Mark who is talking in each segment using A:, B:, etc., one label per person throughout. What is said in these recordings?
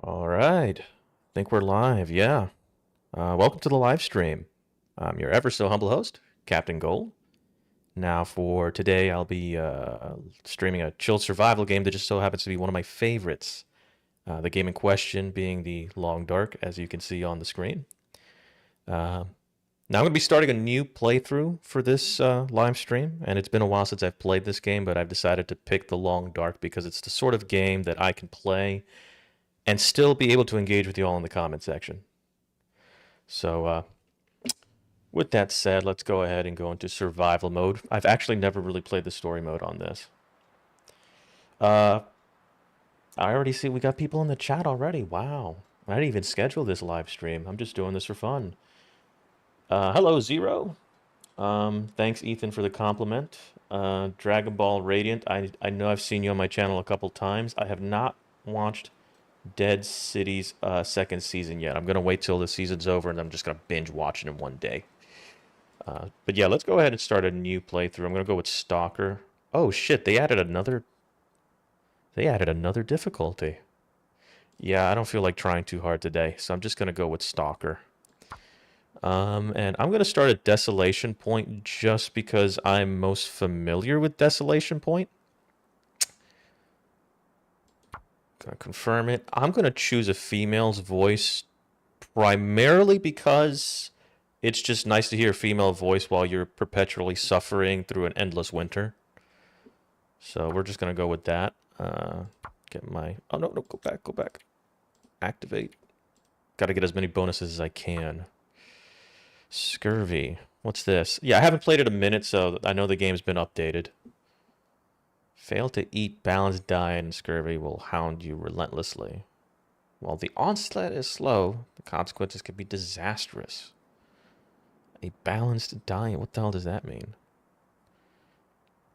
A: All right. Think we're live. Yeah. Welcome to the live stream. I'm your ever so humble host, Captain Gold. Now, for today, I'll be streaming a chill survival game that just so happens to be one of my favorites. The game in question being the Long Dark, as you can see on the screen. Now, I'm going to be starting a new playthrough for this live stream, and it's been a while since I've played this game, but I've decided to pick the Long Dark because it's the sort of game that I can play and still be able to engage with you all in the comment section. So, with that said, let's go ahead and go into survival mode. I've actually never really played the story mode on this. I already see we got people in the chat already. Wow. I didn't even schedule this live stream. I'm just doing this for fun. Hello, Zero. Thanks, Ethan, for the compliment. Dragon Ball Radiant. I know I've seen you on my channel a couple times. I have not watched Dead City's second season yet. I'm going to wait till the season's over, and I'm just going to binge watch it in one day. But yeah, let's go ahead and start a new playthrough. I'm going to go with Stalker. Oh shit, they added another difficulty. Yeah, I don't feel like trying too hard today, so I'm just going to go with Stalker. And I'm going to start at Desolation Point just because I'm most familiar with Desolation Point. Gonna confirm it. I'm going to choose a female's voice primarily because it's just nice to hear a female voice while you're perpetually suffering through an endless winter. So we're just going to go with that. Get my... Oh, no, go back. Activate. Got to get as many bonuses as I can. Scurvy. What's this? Yeah, I haven't played it a minute, so I know the game's been updated. Fail to eat balanced diet and scurvy will hound you relentlessly. While the onslaught is slow, the consequences can be disastrous. A balanced diet, what the hell does that mean?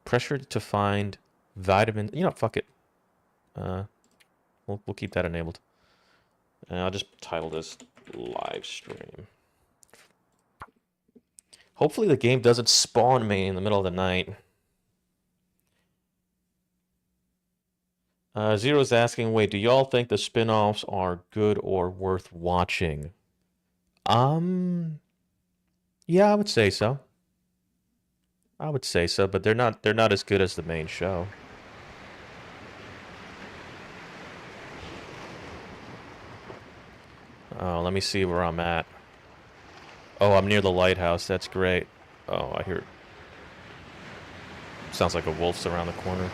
A: Pressure to find vitamin... You know, fuck it. We'll keep that enabled. And I'll just title this live stream. Hopefully the game doesn't spawn me in the middle of the night. Zero's asking, wait, do y'all think the spin-offs are good or worth watching? Yeah, I would say so. But they're not as good as the main show. Oh, let me see where I'm at. Oh, I'm near the lighthouse. That's great. Oh, I hear... Sounds like a wolf's around the corner.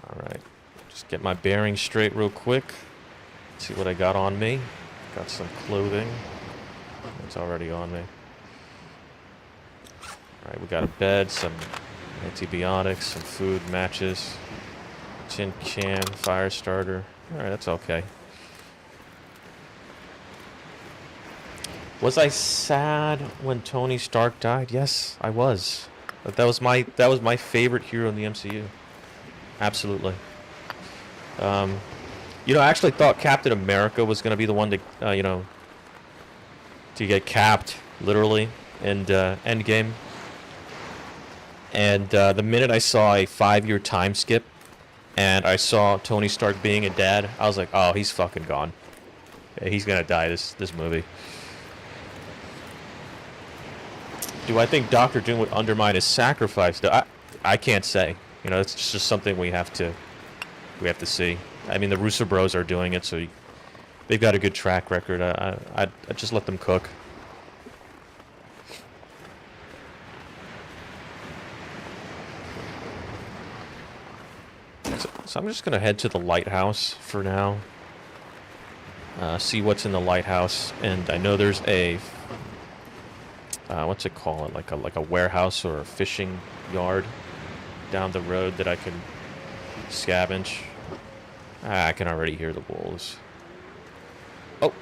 A: Alright. Just get my bearings straight real quick. See what I got on me. Got some clothing. It's already on me. Alright, we got a bed, some antibiotics, some food, matches, tin can, fire starter. Alright, that's okay. Was I sad when Tony Stark died? Yes, I was. That was my favorite hero in the MCU. Absolutely. You know, I actually thought Captain America was going to be the one to, you know, to get capped, literally, in Endgame. And the minute I saw a 5-year time skip, and I saw Tony Stark being a dad, I was like, oh, he's fucking gone. He's going to die this movie. Do I think Doctor Doom would undermine his sacrifice? I can't say. You know, it's just something we have to see. I mean, the Russo Bros are doing it, so they've got a good track record. I'd just let them cook. So I'm just gonna head to the lighthouse for now. See what's in the lighthouse, and I know there's a what's it called? Like a warehouse or a fishing yard down the road that I can scavenge. I can already hear the wolves. Oh!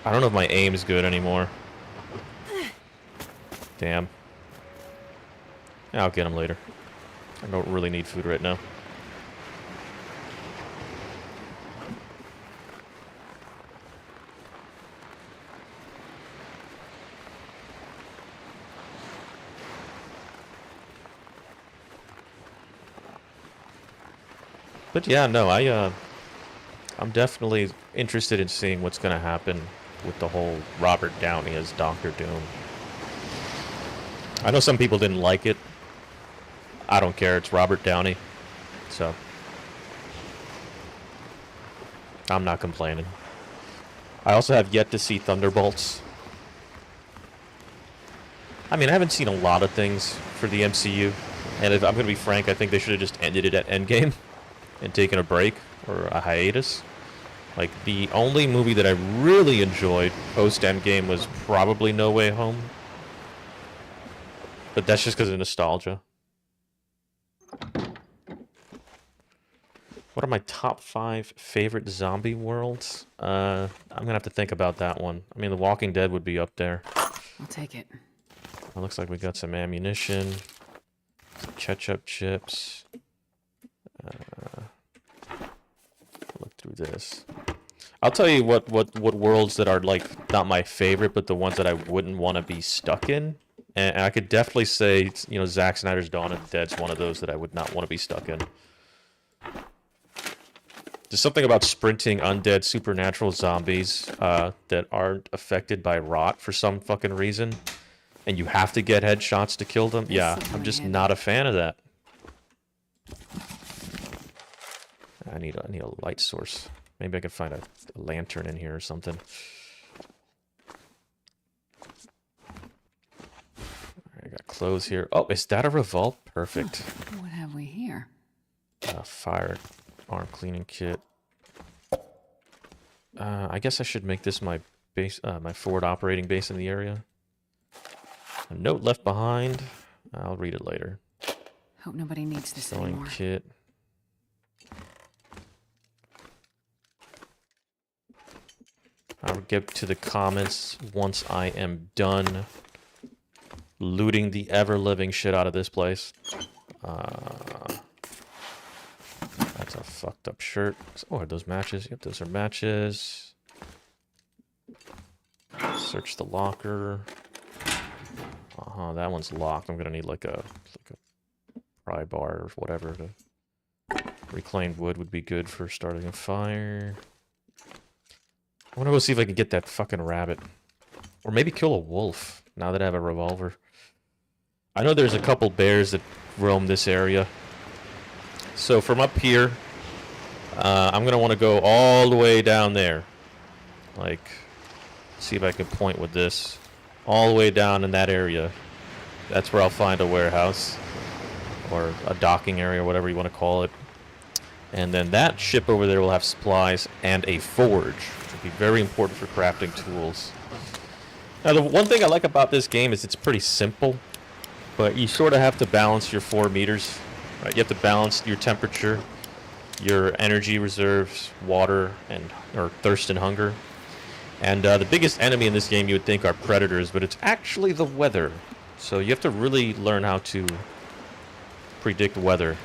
A: I don't know if my aim is good anymore. Damn. I'll get him later. I don't really need food right now. But yeah, no, I'm definitely interested in seeing what's going to happen with the whole Robert Downey as Doctor Doom. I know some people didn't like it. I don't care. It's Robert Downey. So I'm not complaining. I also have yet to see Thunderbolts. I mean, I haven't seen a lot of things for the MCU. And if I'm going to be frank, I think they should have just ended it at Endgame and taken a break or a hiatus. Like, the only movie that I really enjoyed post-Endgame was probably No Way Home. But that's just because of nostalgia. What are my top 5 favorite zombie worlds? I'm going to have to think about that one. I mean, The Walking Dead would be up there.
B: I'll take it.
A: It looks like we got some ammunition. Some ketchup chips. Look through this. I'll tell you what worlds that are, like, not my favorite, but the ones that I wouldn't want to be stuck in. And I could definitely say, you know, Zack Snyder's Dawn of the Dead's one of those that I would not want to be stuck in. There's something about sprinting undead supernatural zombies that aren't affected by rot for some fucking reason. And you have to get headshots to kill them. Yeah, I'm just not a fan of that. I need a light source. Maybe I can find a lantern in here or something. I got clothes here. Oh, is that a revolt? Perfect.
B: What have we here?
A: Fire arm cleaning kit. I guess I should make this my base, my forward operating base in the area. A note left behind. I'll read it later.
B: Hope nobody needs this
A: Sewing
B: anymore.
A: kit. I'll get to the comments once I am done looting the ever-living shit out of this place. That's a fucked up shirt. Oh, are those matches? Yep, those are matches. Search the locker. That one's locked. I'm gonna need like a pry bar or whatever. Reclaimed wood would be good for starting a fire. I wanna go see if I can get that fucking rabbit. Or maybe kill a wolf, now that I have a revolver. I know there's a couple bears that roam this area. So from up here, I'm gonna want to go all the way down there. Like, see if I can point with this. All the way down in that area. That's where I'll find a warehouse. Or a docking area, or whatever you want to call it. And then that ship over there will have supplies and a forge. Which will be very important for crafting tools. Now, the one thing I like about this game is it's pretty simple. But you sort of have to balance your 4 meters. Right? You have to balance your temperature, your energy reserves, water, or thirst and hunger. And the biggest enemy in this game you would think are predators, but it's actually the weather. So you have to really learn how to predict weather.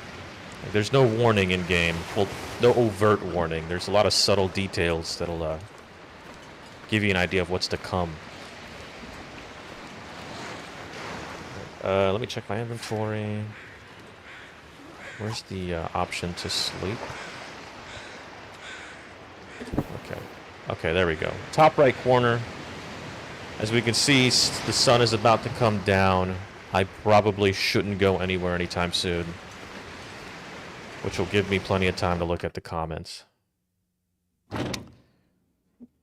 A: Like, there's no warning in game. Well, no overt warning. There's a lot of subtle details that'll give you an idea of what's to come. Let me check my inventory. Where's the option to sleep? Okay. Okay, there we go. Top right corner. As we can see, the sun is about to come down. I probably shouldn't go anywhere anytime soon. Which will give me plenty of time to look at the comments.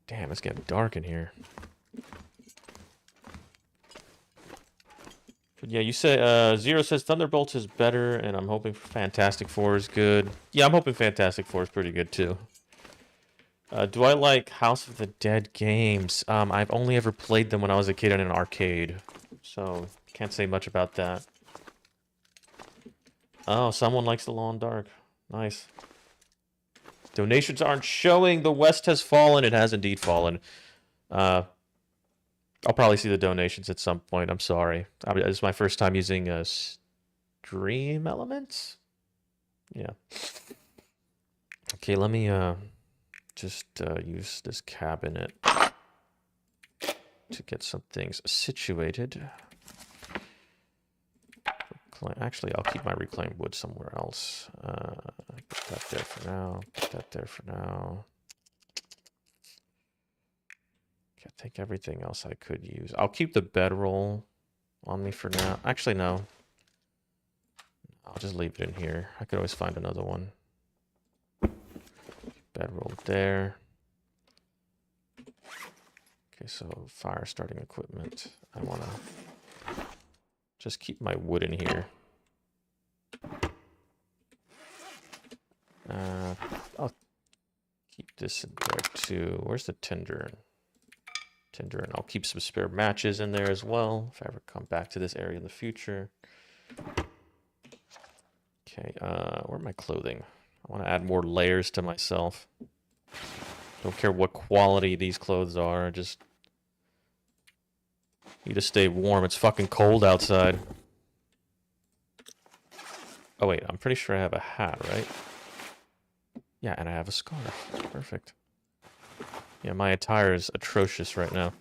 A: Damn, it's getting dark in here. But yeah, you say, Zero says Thunderbolts is better, and I'm hoping Fantastic Four is good. Yeah, I'm hoping Fantastic Four is pretty good, too. Do I like House of the Dead games? I've only ever played them when I was a kid in an arcade. So, can't say much about that. Oh, someone likes The Long Dark. Nice. Donations aren't showing. The West has fallen. It has indeed fallen. I'll probably see the donations at some point. I'm sorry. This is my first time using Stream Elements. Yeah. Okay, let me just use this cabinet to get some things situated. Actually, I'll keep my reclaimed wood somewhere else. Put Put that there for now. Put that there for now. Okay, I think everything else I could use. I'll keep the bedroll on me for now. Actually, no. I'll just leave it in here. I could always find another one. Bedroll there. Okay, so fire starting equipment. I want to just keep my wood in here. I'll keep this in there too. Where's the tinder? Tinder, and I'll keep some spare matches in there as well if I ever come back to this area in the future. Okay, where are my clothing? I want to add more layers to myself. Don't care what quality these clothes are, just need to stay warm. It's fucking cold outside. Oh wait, I'm pretty sure I have a hat, right? Yeah, and I have a scarf. That's perfect. Yeah, my attire is atrocious right now.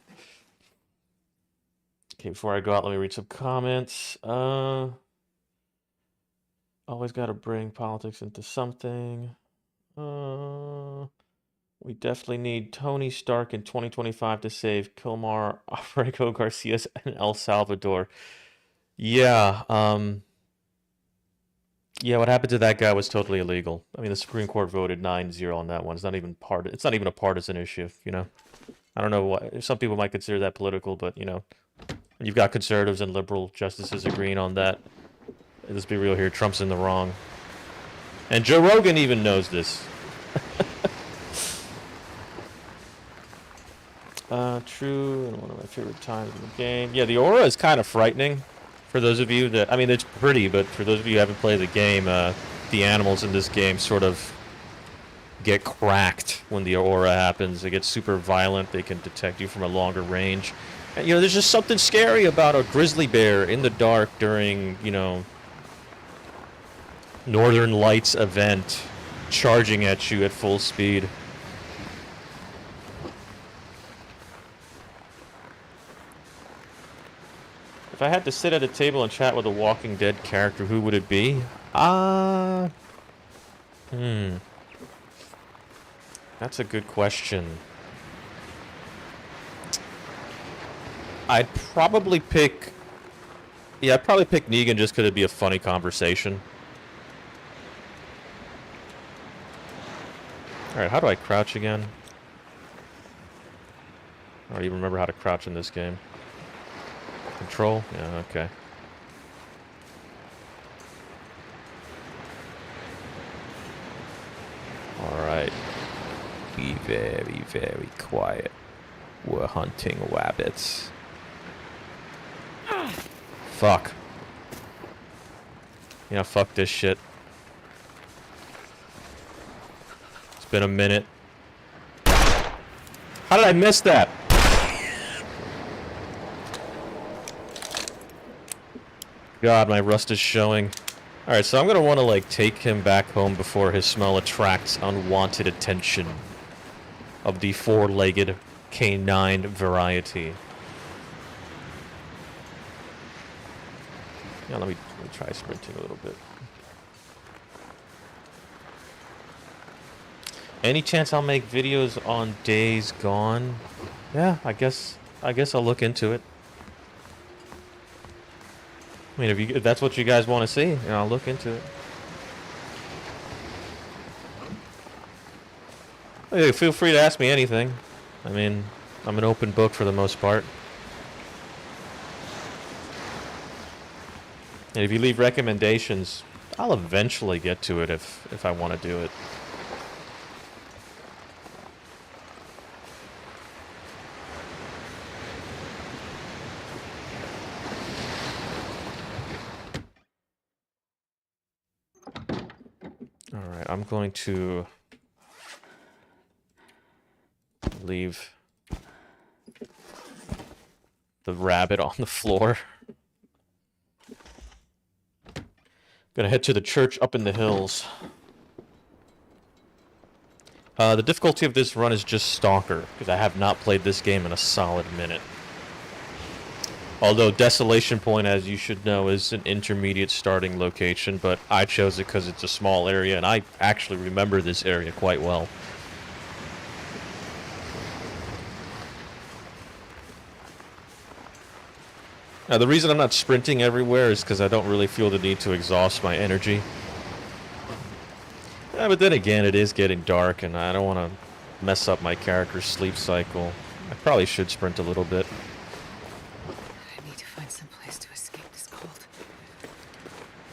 A: Okay, before I go out, let me read some comments. Always gotta bring politics into something. We definitely need Tony Stark in 2025 to save Kilmar, Alfredo Garcia, and El Salvador. Yeah, yeah, what happened to that guy was totally illegal. I mean, the Supreme Court voted 9-0 on that one. It's not even a partisan issue, you know. I don't know what some people might consider that political, but you know, when you've got conservatives and liberal justices agreeing on that, let's be real here, Trump's in the wrong. And Joe Rogan even knows this. True, and one of my favorite times in the game. Yeah, the aura is kind of frightening. For those of you that, I mean, it's pretty, but for those of you who haven't played the game, the animals in this game sort of get cracked when the aura happens. They get super violent. They can detect you from a longer range. And, you know, there's just something scary about a grizzly bear in the dark during, you know, Northern Lights event charging at you at full speed. If I had to sit at a table and chat with a Walking Dead character, who would it be? That's a good question. I'd probably pick... Yeah, I'd probably pick Negan just because it'd be a funny conversation. Alright, how do I crouch again? I don't even remember how to crouch in this game. Control? Yeah, okay. Alright. Be very, very quiet. We're hunting rabbits. Fuck. Yeah, fuck this shit. It's been a minute. How did I miss that? God, my rust is showing. Alright, so I'm gonna want to, like, take him back home before his smell attracts unwanted attention of the four-legged canine variety. Yeah, let me try sprinting a little bit. Any chance I'll make videos on Days Gone? Yeah, I guess I'll look into it. I mean, if that's what you guys want to see, you know, I'll look into it. Hey, feel free to ask me anything. I mean, I'm an open book for the most part. And if you leave recommendations, I'll eventually get to it if I want to do it. Alright, I'm going to leave the rabbit on the floor. Gonna head to the church up in the hills. The difficulty of this run is just Stalker, because I have not played this game in a solid minute. Although Desolation Point, as you should know, is an intermediate starting location, but I chose it because it's a small area, and I actually remember this area quite well. Now, the reason I'm not sprinting everywhere is because I don't really feel the need to exhaust my energy. Yeah, but then again, it is getting dark, and I don't want to mess up my character's sleep cycle. I probably should sprint a little bit.
B: I need to find some place to escape this cold.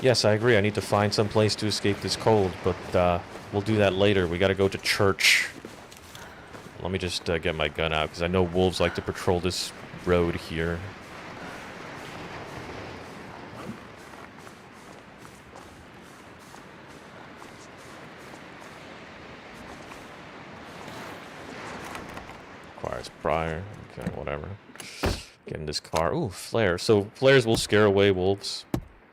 A: Yes, I agree. I need to find some place to escape this cold, but we'll do that later. We gotta go to church. Let me just get my gun out, because I know wolves like to patrol this road here. Requires prior. Okay, whatever. Get in this car. Ooh, flare. So flares will scare away wolves,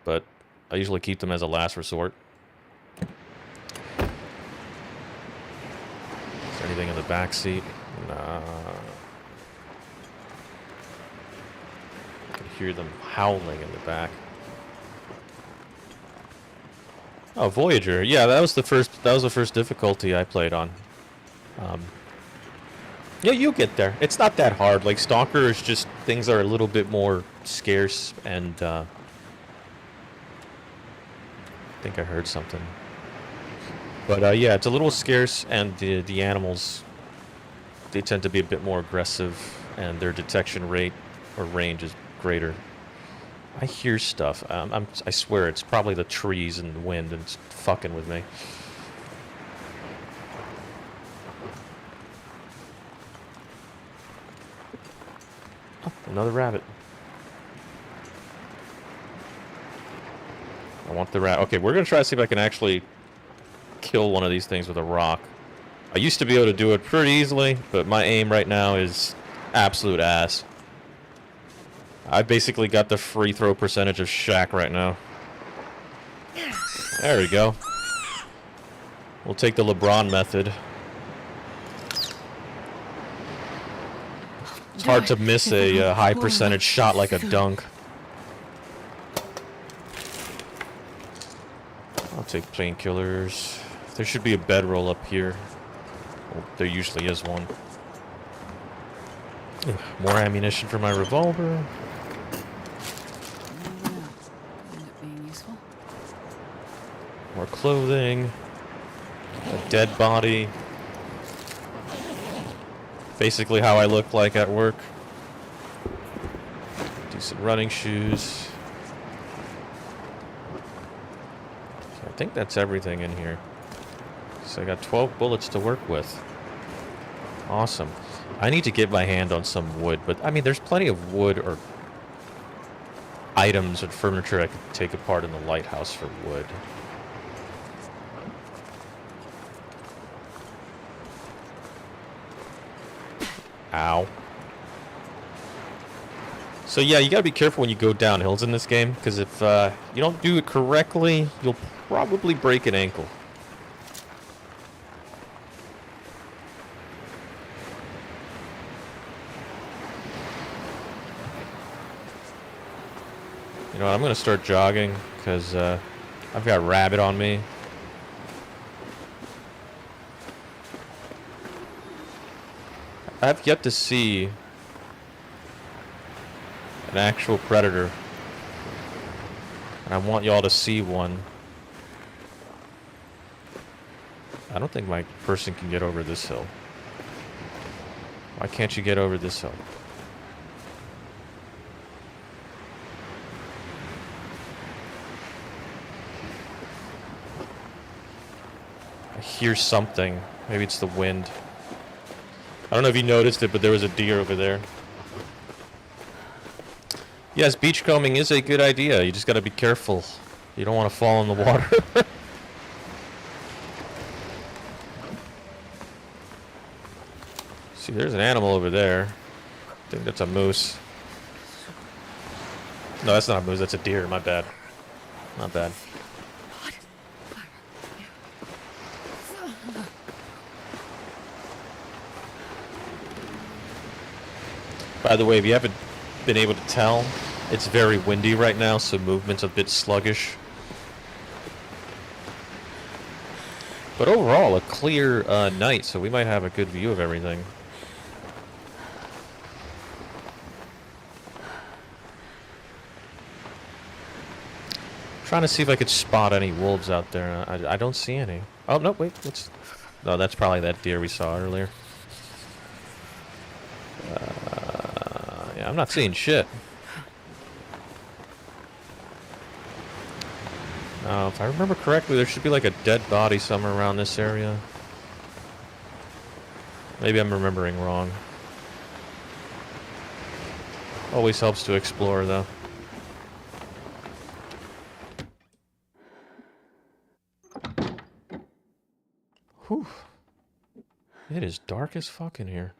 A: but I usually keep them as a last resort. Is there anything in the back seat? Nah. I can hear them howling in the back. Oh, Voyager. Yeah, that was the first difficulty I played on. Yeah, you'll get there. It's not that hard. Like, Stalker is just, things are a little bit more scarce, and, I think I heard something. But, yeah, it's a little scarce, and the animals, they tend to be a bit more aggressive, and their detection rate, or range, is greater. I hear stuff. I swear, it's probably the trees and the wind, and it's fucking with me. Another rabbit. I want the rat. Okay, we're going to try to see if I can actually kill one of these things with a rock. I used to be able to do it pretty easily, but my aim right now is absolute ass. I basically got the free throw percentage of Shaq right now. There we go. We'll take the LeBron method. It's hard to miss a high percentage shot like a dunk. I'll take painkillers. There should be a bedroll up here. Well, there usually is one. More ammunition for my revolver.
B: End up being useful.
A: More clothing. A dead body. Basically how I look like at work. Decent running shoes. So I think that's everything in here. So I got 12 bullets to work with. Awesome. I need to get my hand on some wood, but I mean there's plenty of wood or items and furniture I could take apart in the lighthouse for wood. Ow. So yeah, you gotta be careful when you go down hills in this game, because if you don't do it correctly, you'll probably break an ankle. You know what, I'm gonna start jogging, because I've got rabbit on me. I've yet to see an actual predator, and I want y'all to see one. I don't think my person can get over this hill. Why can't you get over this hill? I hear something. Maybe it's the wind. I don't know if you noticed it, but there was a deer over there. Yes, beachcombing is a good idea. You just gotta be careful. You don't want to fall in the water. See, there's an animal over there. I think that's a moose. No, that's not a moose. That's a deer. My bad. Not bad. By the way, if you haven't been able to tell, It's very windy right now, so movement's a bit sluggish. But overall, a clear night, so we might have a good view of everything. Trying to see if I could spot any wolves out there. I don't see any. Oh, no, wait. No, that's probably that deer we saw earlier. Yeah, I'm not seeing shit. If I remember correctly, there should be like a dead body somewhere around this area. Maybe I'm remembering wrong. Always helps to explore, though. Whew. It is dark as fuck in here.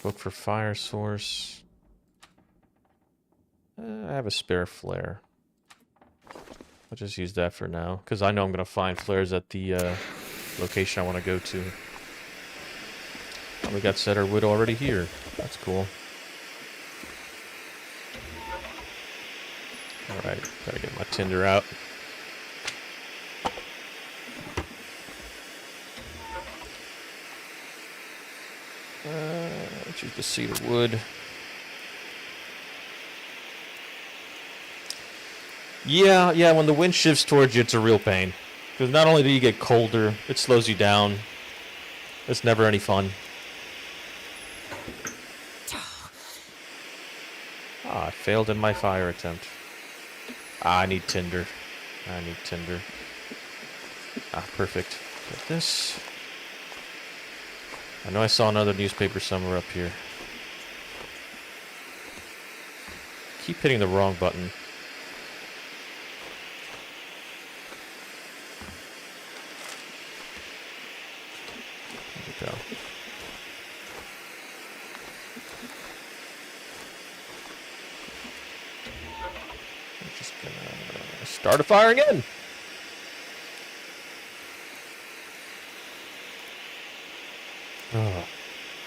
A: Look for fire source. I have a spare flare. I'll just use that for now, because I know I'm going to find flares at the location I want to go to. We got cedar wood already here. That's cool. Alright, gotta get my tinder out. Choose the cedar wood. Yeah, when the wind shifts towards you, it's a real pain. Because not only do you get colder, it slows you down. It's never any fun. I failed in my fire attempt. I need tinder. Perfect. Get this. I know I saw another newspaper somewhere up here. Keep hitting the wrong button. There we go. I'm just gonna start a fire again. Oh.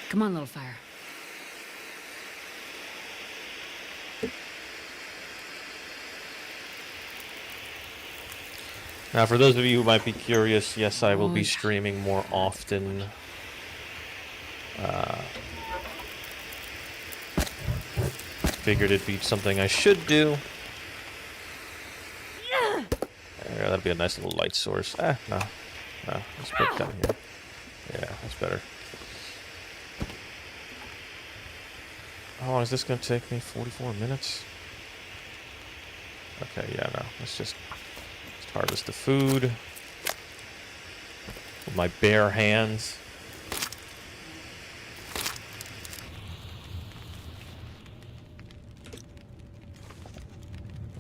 B: Come on, little fire.
A: Now, for those of you who might be curious, yes, I will be streaming more often. Figured it'd be something I should do. Yeah, that'd be a nice little light source. No. Let's put it down here. Yeah, that's better. How long is this going to take me? 44 minutes? Okay, yeah, no. Let's just harvest the food with my bare hands.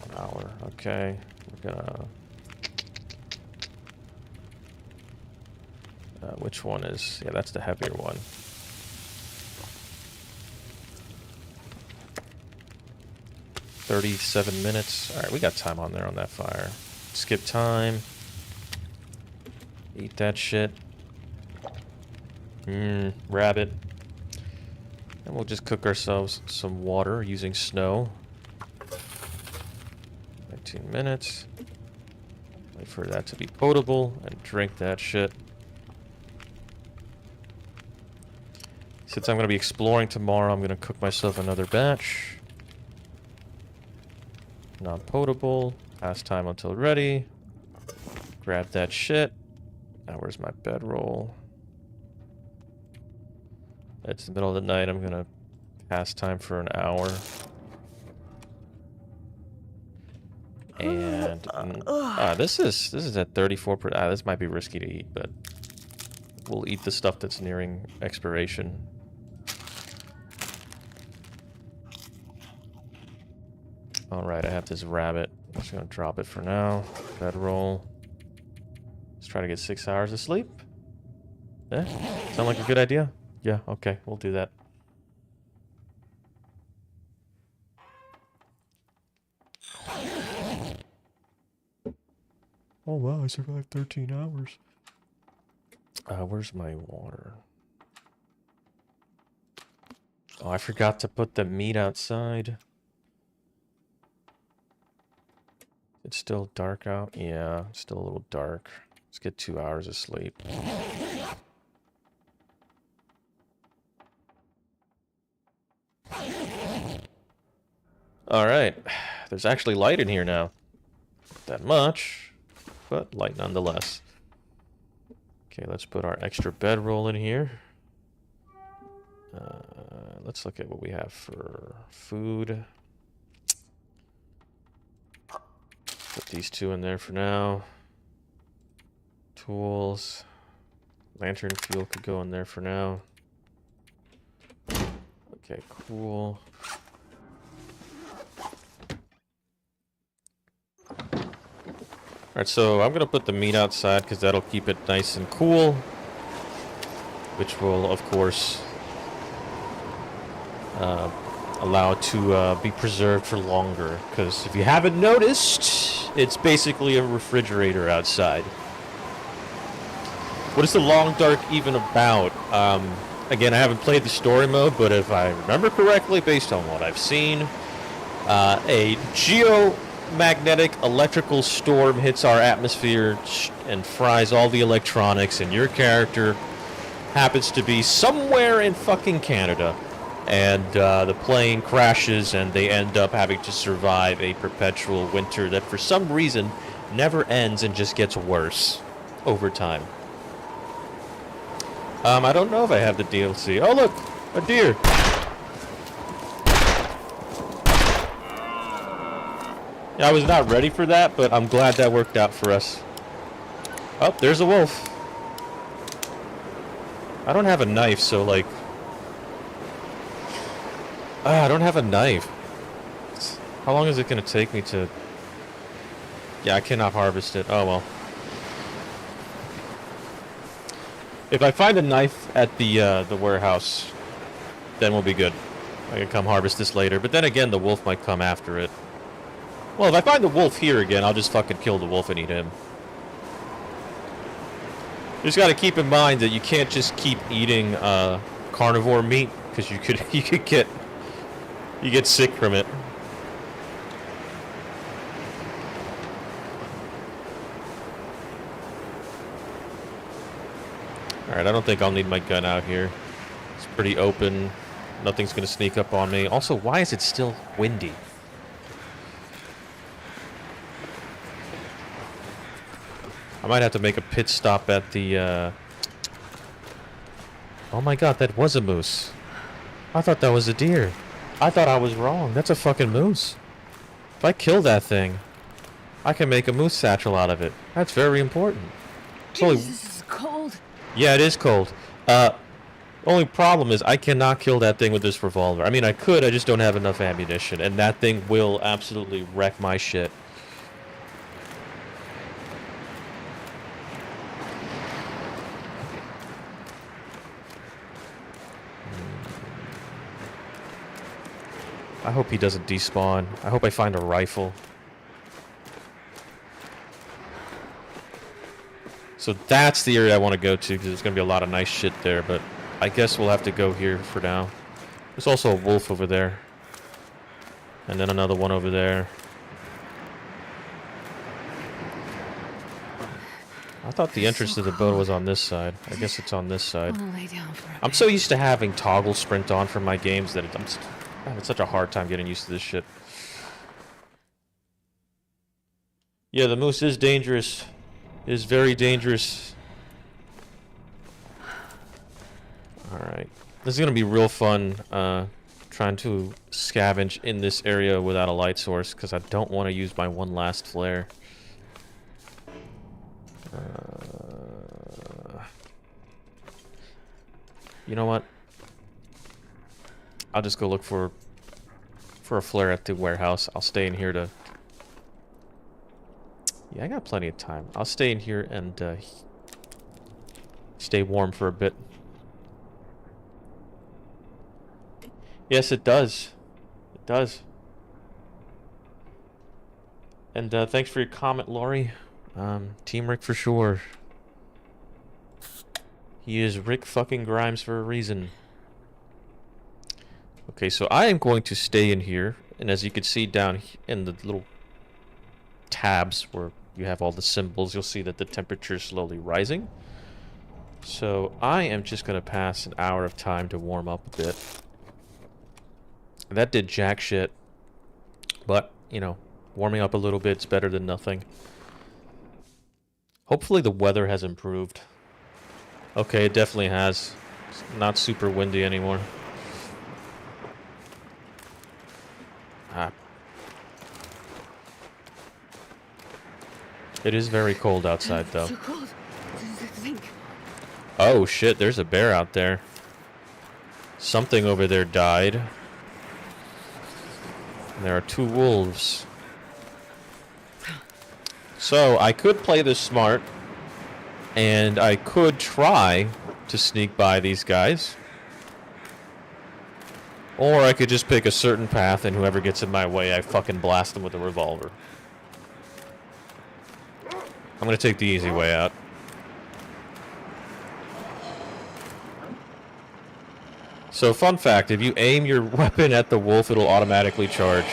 A: An hour. Okay. We're gonna... which one is... Yeah, that's the heavier one. $37 minutes. Alright, we got time on there on that fire. Skip time. Eat that shit. Rabbit. And we'll just cook ourselves some water using snow. 19 minutes. Wait for that to be potable and drink that shit. Since I'm going to be exploring tomorrow, I'm going to cook myself another batch. Non-potable. Pass time until ready. Grab that shit. Now where's my bedroll? It's the middle of the night. I'm gonna pass time for an hour. And this is at 34%. This might be risky to eat, but we'll eat the stuff that's nearing expiration. Alright, I have this rabbit. I'm just gonna drop it for now. Bedroll. Let's try to get 6 hours of sleep. Yeah? Sound like a good idea? Yeah, okay, we'll do that. Oh wow, I survived 13 hours. Where's my water? Oh, I forgot to put the meat outside. It's still dark out? Yeah, it's still a little dark. Let's get 2 hours of sleep. Alright. There's actually light in here now. Not that much, but light nonetheless. Okay, let's put our extra bedroll in here. Let's look at what we have for food. Put these 2 in there for now. Tools. Lantern fuel could go in there for now. Okay, cool. Alright, so I'm gonna put the meat outside because that'll keep it nice and cool. Which will, of course, allow it to be preserved for longer. Because if you haven't noticed, it's basically a refrigerator outside. What is the Long Dark even about? Again, I haven't played the story mode, but if I remember correctly, based on what I've seen, a geomagnetic electrical storm hits our atmosphere and fries all the electronics, and your character happens to be somewhere in fucking Canada. And the plane crashes, and they end up having to survive a perpetual winter that for some reason never ends and just gets worse over time. I don't know if I have the DLC. Oh, look! A deer! Yeah, I was not ready for that, but I'm glad that worked out for us. Oh, there's a wolf. I don't have a knife, so, like... I don't have a knife. How long is it going to take me to... Yeah, I cannot harvest it. Oh, well. If I find a knife at the warehouse, then we'll be good. I can come harvest this later. But then again, the wolf might come after it. Well, if I find the wolf here again, I'll just fucking kill the wolf and eat him. You just gotta keep in mind that you can't just keep eating carnivore meat, because you could get sick from it. Alright, I don't think I'll need my gun out here. It's pretty open. Nothing's gonna sneak up on me. Also, why is it still windy? I might have to make a pit stop at the, Oh my god, that was a moose. I thought that was a deer. I thought I was wrong. That's a fucking moose. If I kill that thing, I can make a moose satchel out of it. That's very important.
B: Jesus, this is cold.
A: Yeah, it is cold. Only problem is I cannot kill that thing with this revolver. I mean, I could, I just don't have enough ammunition, and that thing will absolutely wreck my shit. I hope he doesn't despawn. I hope I find a rifle. So that's the area I want to go to, because there's going to be a lot of nice shit there, but I guess we'll have to go here for now. There's also a wolf over there. And then another one over there. I thought the entrance to the boat was on this side. I guess it's on this side.
B: I wanna lay down for a
A: I'm so used to having toggle sprint on for my games that I'm having such a hard time getting used to this shit. Yeah, the moose is dangerous. It is very dangerous. Alright. This is going to be real fun, trying to scavenge in this area without a light source, because I don't want to use my one last flare. You know what? I'll just go look for a flare at the warehouse. I'll stay in here to... Yeah, I got plenty of time. I'll stay in here and stay warm for a bit. Yes, it does. It does. And thanks for your comment, Laurie. Team Rick for sure. He is Rick fucking Grimes for a reason. Okay, so I am going to stay in here, and as you can see down in the little tabs where you have all the symbols, you'll see that the temperature is slowly rising. So I am just going to pass an hour of time to warm up a bit. That did jack shit, but, you know, warming up a little bit's better than nothing. Hopefully the weather has improved. Okay, it definitely has. It's not super windy anymore. Ah. It is very cold outside, though.
B: Too cold. Think.
A: Oh shit, there's a bear out there. Something over there died. And there are 2 wolves. So, I could play this smart. And I could try to sneak by these guys. Or I could just pick a certain path, and whoever gets in my way, I fucking blast them with a revolver. I'm gonna take the easy way out. So, fun fact, if you aim your weapon at the wolf, it'll automatically charge.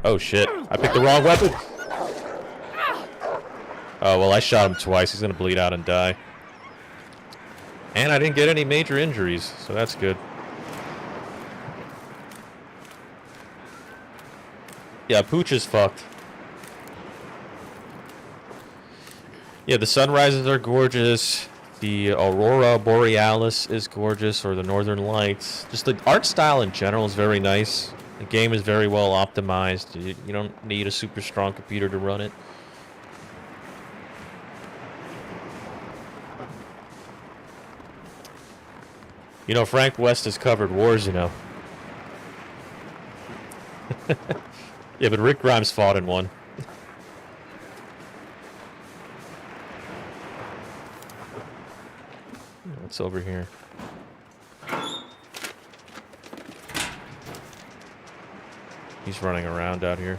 A: Oh shit, I picked the wrong weapon! Oh, well, I shot him twice. He's gonna bleed out and die. And I didn't get any major injuries, so that's good. Yeah, Pooch is fucked. Yeah, the sunrises are gorgeous. The Aurora Borealis is gorgeous, or the Northern Lights. Just the art style in general is very nice. The game is very well optimized. You don't need a super strong computer to run it. You know, Frank West has covered wars, you know. Yeah, but Rick Grimes fought in one. What's over here? He's running around out here.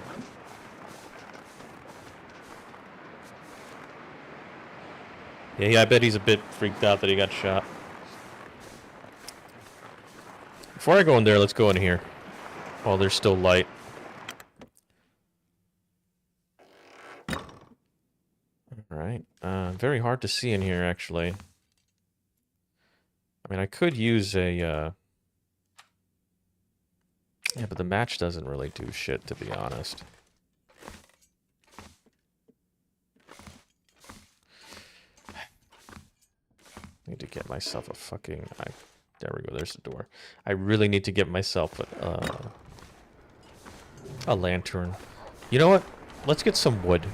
A: Yeah, I bet he's a bit freaked out that he got shot. Before I go in there, let's go in here. While there's still light. Alright. Very hard to see in here, actually. I mean, I could use a, Yeah, but the match doesn't really do shit, to be honest. Need to get myself a fucking... There we go, there's the door. I really need to get myself a lantern. You know what? Let's get some wood.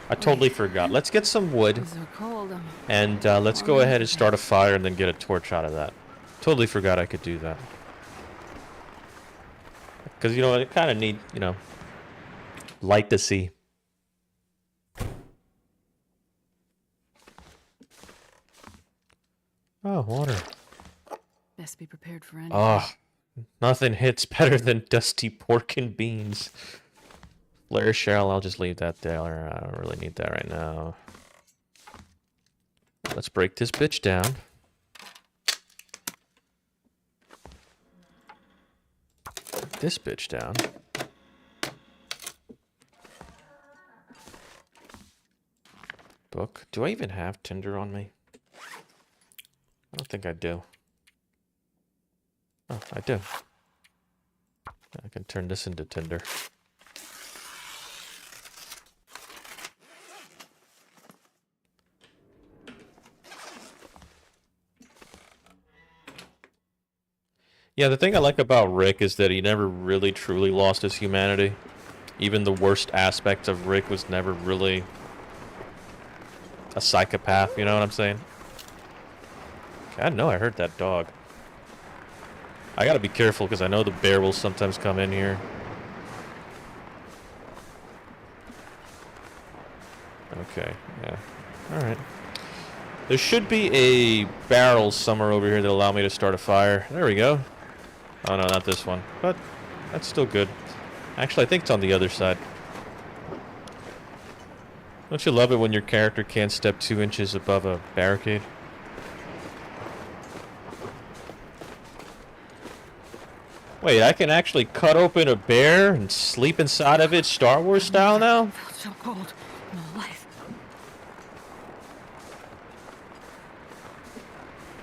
A: I totally forgot. Let's get some wood.
B: It's so cold.
A: And let's go ahead and start a fire and then get a torch out of that. Totally forgot I could do that. Because, you know, I kind of need, you know, light to see. Oh, water.
B: Best be prepared for anything.
A: Oh, nothing hits better than dusty pork and beans. Flare shell, I'll just leave that there. I don't really need that right now. Let's break this bitch down. Break this bitch down. Book. Do I even have Tinder on me? I don't think I do. Oh, I do. I can turn this into Tinder. Yeah, the thing I like about Rick is that he never really truly lost his humanity. Even the worst aspect of Rick was never really a psychopath, you know what I'm saying? I know I heard that dog. I gotta be careful because I know the bear will sometimes come in here. Okay, yeah. Alright. There should be a barrel somewhere over here that'll allow me to start a fire. There we go. Oh no, not this one. But that's still good. Actually, I think it's on the other side. Don't you love it when your character can't step 2 inches above a barricade? Wait, I can actually cut open a bear and sleep inside of it Star Wars style now?
B: Felt so cold in my life.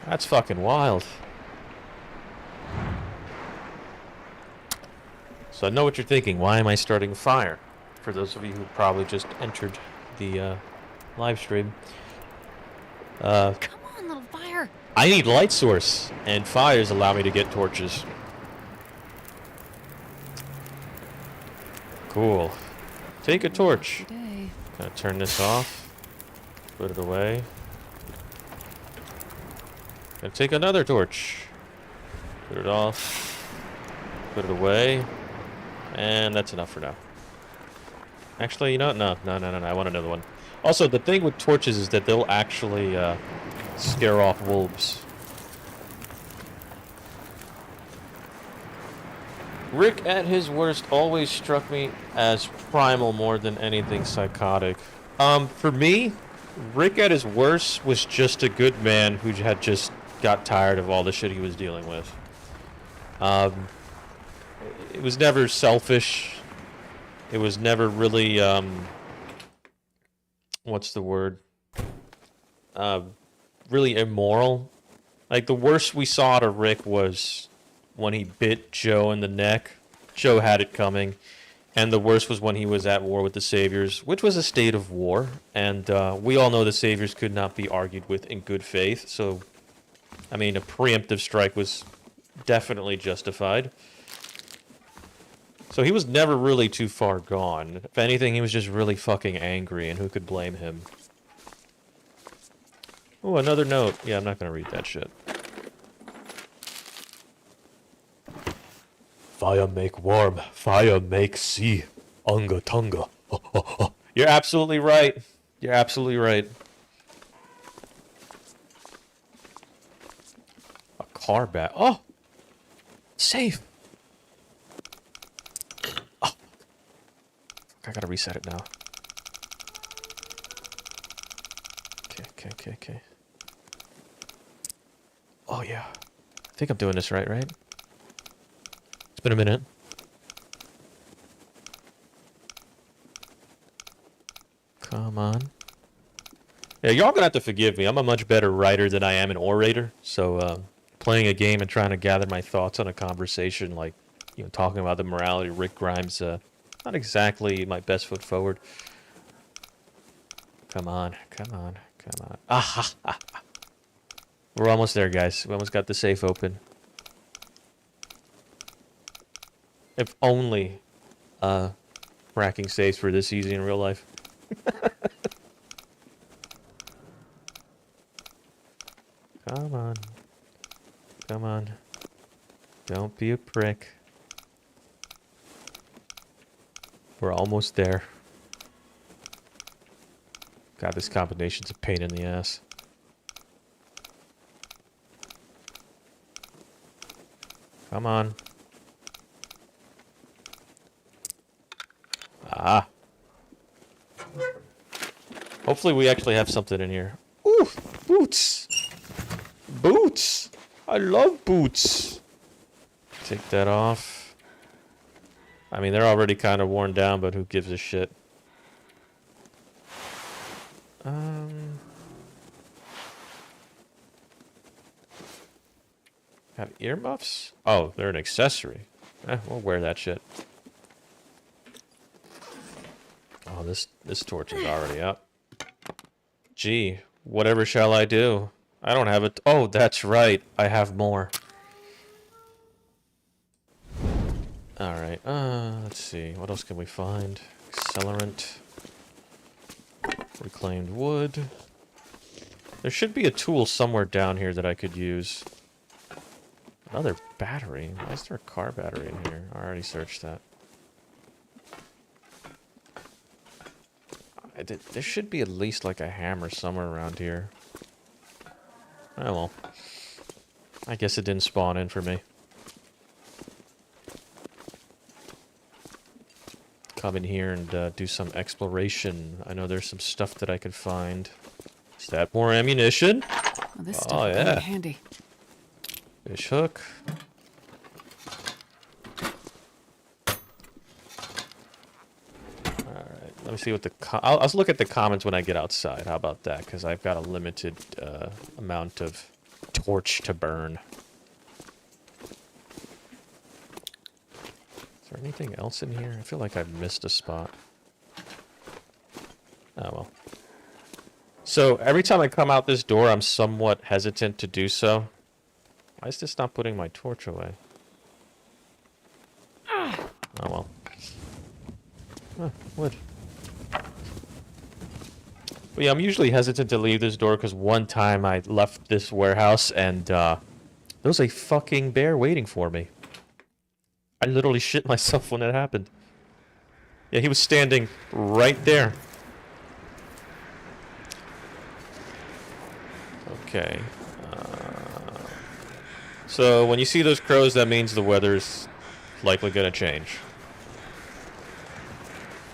A: That's fucking wild. So I know what you're thinking. Why am I starting a fire? For those of you who probably just entered the live stream.
B: Come on, little fire.
A: I need light source, and fires allow me to get torches. Cool. Take a torch.
B: Day.
A: Gonna turn this off. Put it away. Gonna take another torch. Put it off. Put it away. And that's enough for now. Actually, you know what? No. I want another one. Also, the thing with torches is that they'll actually scare off wolves. Rick at his worst always struck me as primal more than anything psychotic. For me, Rick at his worst was just a good man who had just got tired of all the shit he was dealing with. It was never selfish. It was never really, what's the word? Really immoral. Like, the worst we saw out of Rick was when he bit Joe in the neck. Joe had it coming. And the worst was when he was at war with the Saviors, which was a state of war. And we all know the Saviors could not be argued with in good faith. So, I mean, a preemptive strike was definitely justified. So he was never really too far gone. If anything, he was just really fucking angry, and who could blame him? Oh, another note. Yeah, I'm not gonna read that shit. Fire make warm, fire make sea. Unga tunga. You're absolutely right. You're absolutely right. A car bat. Oh! Save! Oh! I gotta reset it now. Okay. Oh, yeah. I think I'm doing this right? It's been a minute. Come on. Yeah, y'all gonna have to forgive me. I'm a much better writer than I am an orator. So, playing a game and trying to gather my thoughts on a conversation, like, you know, talking about the morality of Rick Grimes, not exactly my best foot forward. Come on. Ah, ha. We're almost there, guys. We almost got the safe open. If only cracking safes were this easy in real life. Come on. Don't be a prick. We're almost there. God, this combination's a pain in the ass. Come on. Ah. Hopefully we actually have something in here. Ooh, boots. Boots. I love boots. Take that off. I mean, they're already kind of worn down, but who gives a shit? Have earmuffs? Oh, they're an accessory. We'll wear that shit. Oh, this torch is already up. Gee, whatever shall I do? I don't have it. Oh, that's right. I have more. Alright, let's see. What else can we find? Accelerant. Reclaimed wood. There should be a tool somewhere down here that I could use. Another battery? Why is there a car battery in here? I already searched that. There should be at least like a hammer somewhere around here. Oh well. I guess it didn't spawn in for me. Come in here and do some exploration. I know there's some stuff that I could find. Is that more ammunition?
B: Well, this stuff is really handy.
A: Fish hook. Let me see what the... I'll look at the comments when I get outside. How about that? Because I've got a limited amount of torch to burn. Is there anything else in here? I feel like I've missed a spot. Oh, well. So, every time I come out this door, I'm somewhat hesitant to do so. Why is this not putting my torch away? Oh, well. Oh, wood. But yeah, I'm usually hesitant to leave this door because one time I left this warehouse and there was a fucking bear waiting for me. I literally shit myself when it happened. Yeah, he was standing right there. Okay. So when you see those crows, that means the weather's likely gonna change.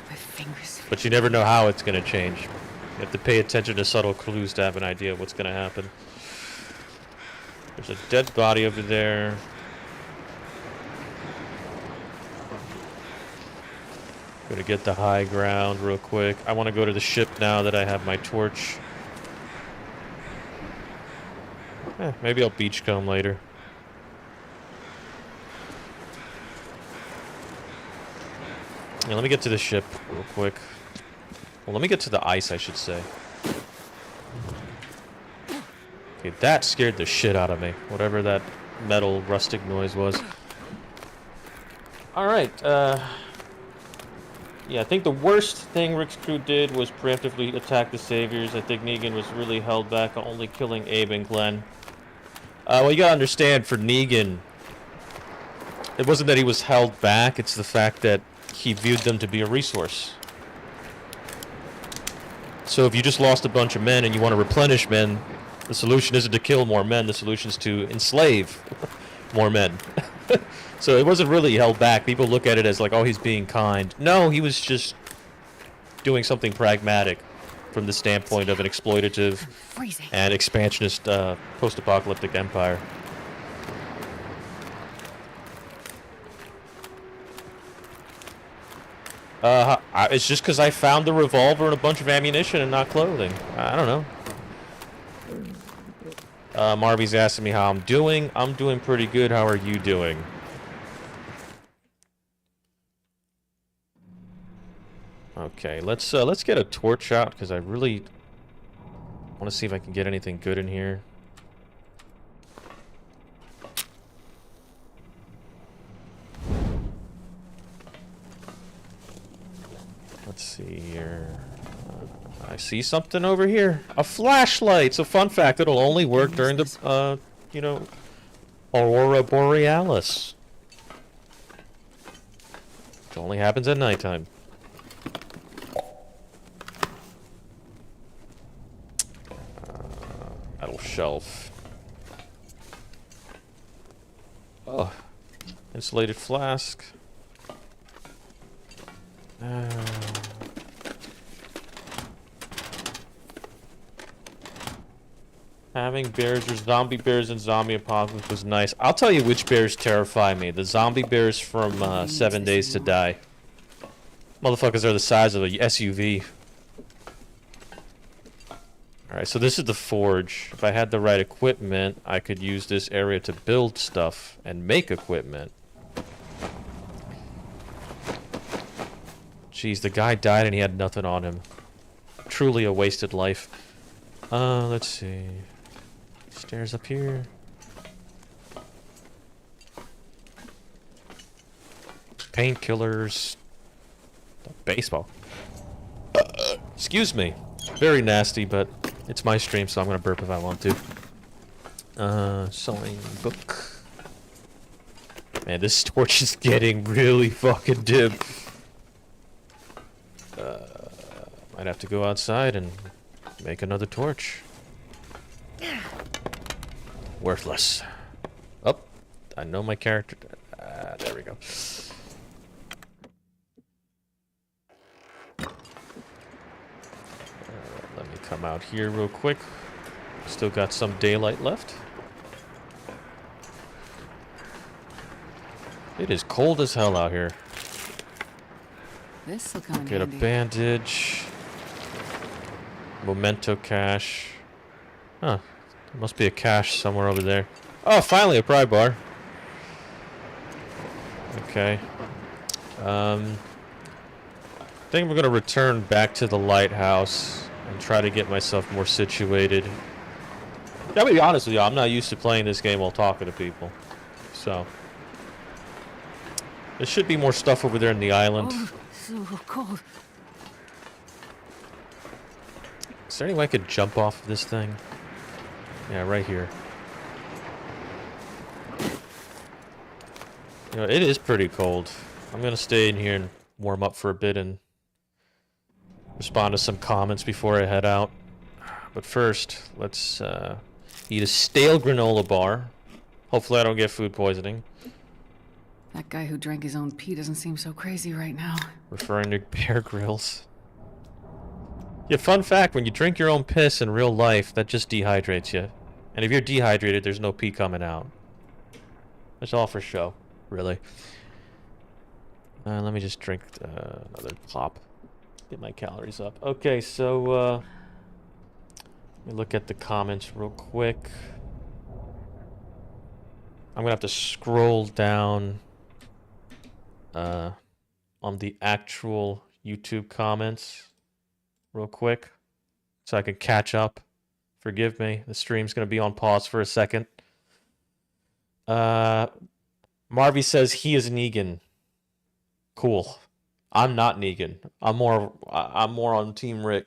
B: My fingers.
A: But you never know how it's gonna change. You have to pay attention to subtle clues to have an idea of what's gonna happen. There's a dead body over there. Gonna get the high ground real quick. I want to go to the ship now that I have my torch. Maybe I'll beachcomb later. Yeah, let me get to the ship real quick. Well, let me get to the ice, I should say. Okay, that scared the shit out of me. Whatever that metal rustic noise was. Alright, yeah, I think the worst thing Rick's crew did was preemptively attack the Saviors. I think Negan was really held back on only killing Abe and Glenn. Well, you gotta understand, for Negan, it wasn't that he was held back, it's the fact that he viewed them to be a resource. So if you just lost a bunch of men and you want to replenish men, the solution isn't to kill more men, the solution is to enslave more men. So it wasn't really held back. People look at it as like, oh, he's being kind. No, he was just doing something pragmatic from the standpoint of an exploitative and expansionist post-apocalyptic empire. It's just because I found the revolver and a bunch of ammunition and not clothing. I don't know. Marvy's asking me how I'm doing. I'm doing pretty good. How are you doing? Okay, let's get a torch out because I really want to see if I can get anything good in here. Let's see here. I see something over here. A flashlight. So, fun fact: it'll only work during the, you know, Aurora Borealis. It only happens at nighttime. Metal shelf. Oh, insulated flask. Having bears or zombie bears in zombie apocalypse was nice. I'll tell you which bears terrify me. The zombie bears from 7 Days to Die. Motherfuckers are the size of a SUV. Alright, so this is the forge. If I had the right equipment, I could use this area to build stuff and make equipment. Jeez, the guy died and he had nothing on him. Truly a wasted life. Let's see. Stairs up here. Painkillers. Baseball. Excuse me. Very nasty, but it's my stream, so I'm gonna burp if I want to. Sewing book. Man, this torch is getting really fucking dim. Might have to go outside and make another torch. Worthless. Oh, I know my character. There we go. Let me come out here real quick. Still got some daylight left. It is cold as hell out here.
B: This'll come in
A: Get a
B: handy.
A: bandage. Memento cache. Huh. There must be a cache somewhere over there. Oh, finally a pry bar. Okay. I think I'm gonna return back to the lighthouse and try to get myself more situated. Yeah, I'll be honest with you, I'm not used to playing this game while talking to people. So. There should be more stuff over there in the island.
B: Oh, so cold.
A: Is there any way I could jump off of this thing? Yeah, right here. You know, it is pretty cold. I'm gonna stay in here and warm up for a bit and respond to some comments before I head out. But first, let's eat a stale granola bar. Hopefully I don't get food poisoning.
B: That guy who drank his own pee doesn't seem so crazy right now.
A: Referring to Bear Grylls. Yeah, fun fact, when you drink your own piss in real life, that just dehydrates you. And if you're dehydrated, there's no pee coming out. It's all for show, really. Let me just drink another pop. Get my calories up. Okay, so, let me look at the comments real quick. I'm gonna have to scroll down on the actual YouTube comments real quick so I can catch up. Forgive me, the stream's gonna be on pause for a second. Marvy says he is Negan. Cool. I'm not Negan. I'm more on Team Rick.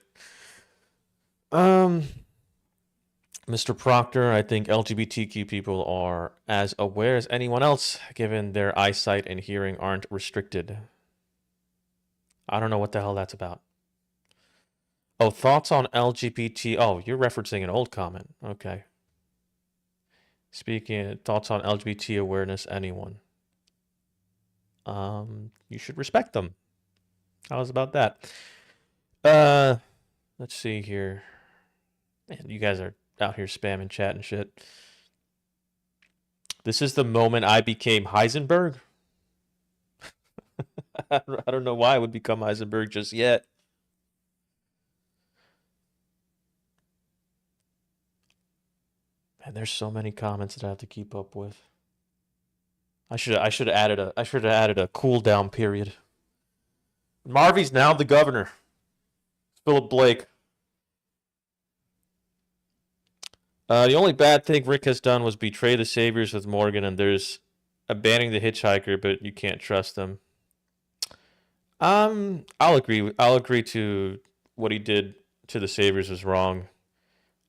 A: Mr. Proctor, I think LGBTQ people are as aware as anyone else, given their eyesight and hearing aren't restricted. I don't know what the hell that's about. Oh, thoughts on LGBT... Oh, you're referencing an old comment. Okay. Speaking, thoughts on LGBT awareness, anyone? You should respect them. How's about that? Let's see here. Man, you guys are out here spamming chat and shit. This is the moment I became Heisenberg. I don't know why I would become Heisenberg just yet. Man, there's so many comments that I have to keep up with. I should have added a cooldown period. Marvy's now the governor. Philip Blake. The only bad thing Rick has done was betray the Saviors with Morgan, and there's abandoning the hitchhiker, but you can't trust them. I'll agree. I'll agree to what he did to the Saviors was wrong.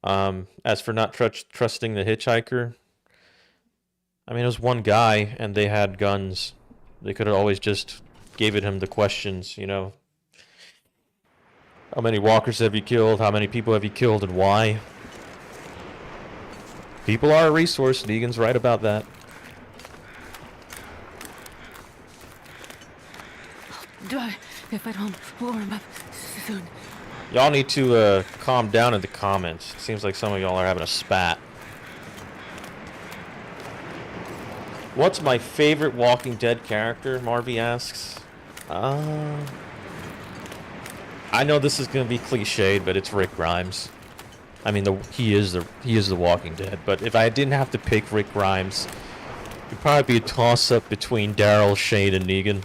A: As for not trusting the hitchhiker, I mean, it was one guy, and they had guns. They could have always just given him the questions, you know. How many walkers have you killed? How many people have you killed, and why? People are a resource. Negan's right about that.
B: Die if I don't warm up soon.
A: Y'all need to calm down in the comments. Seems like some of y'all are having a spat. What's my favorite Walking Dead character? Marvy asks. I know this is gonna be cliched, but it's Rick Grimes. I mean, he is the Walking Dead. But if I didn't have to pick Rick Grimes, it'd probably be a toss-up between Daryl, Shane, and Negan.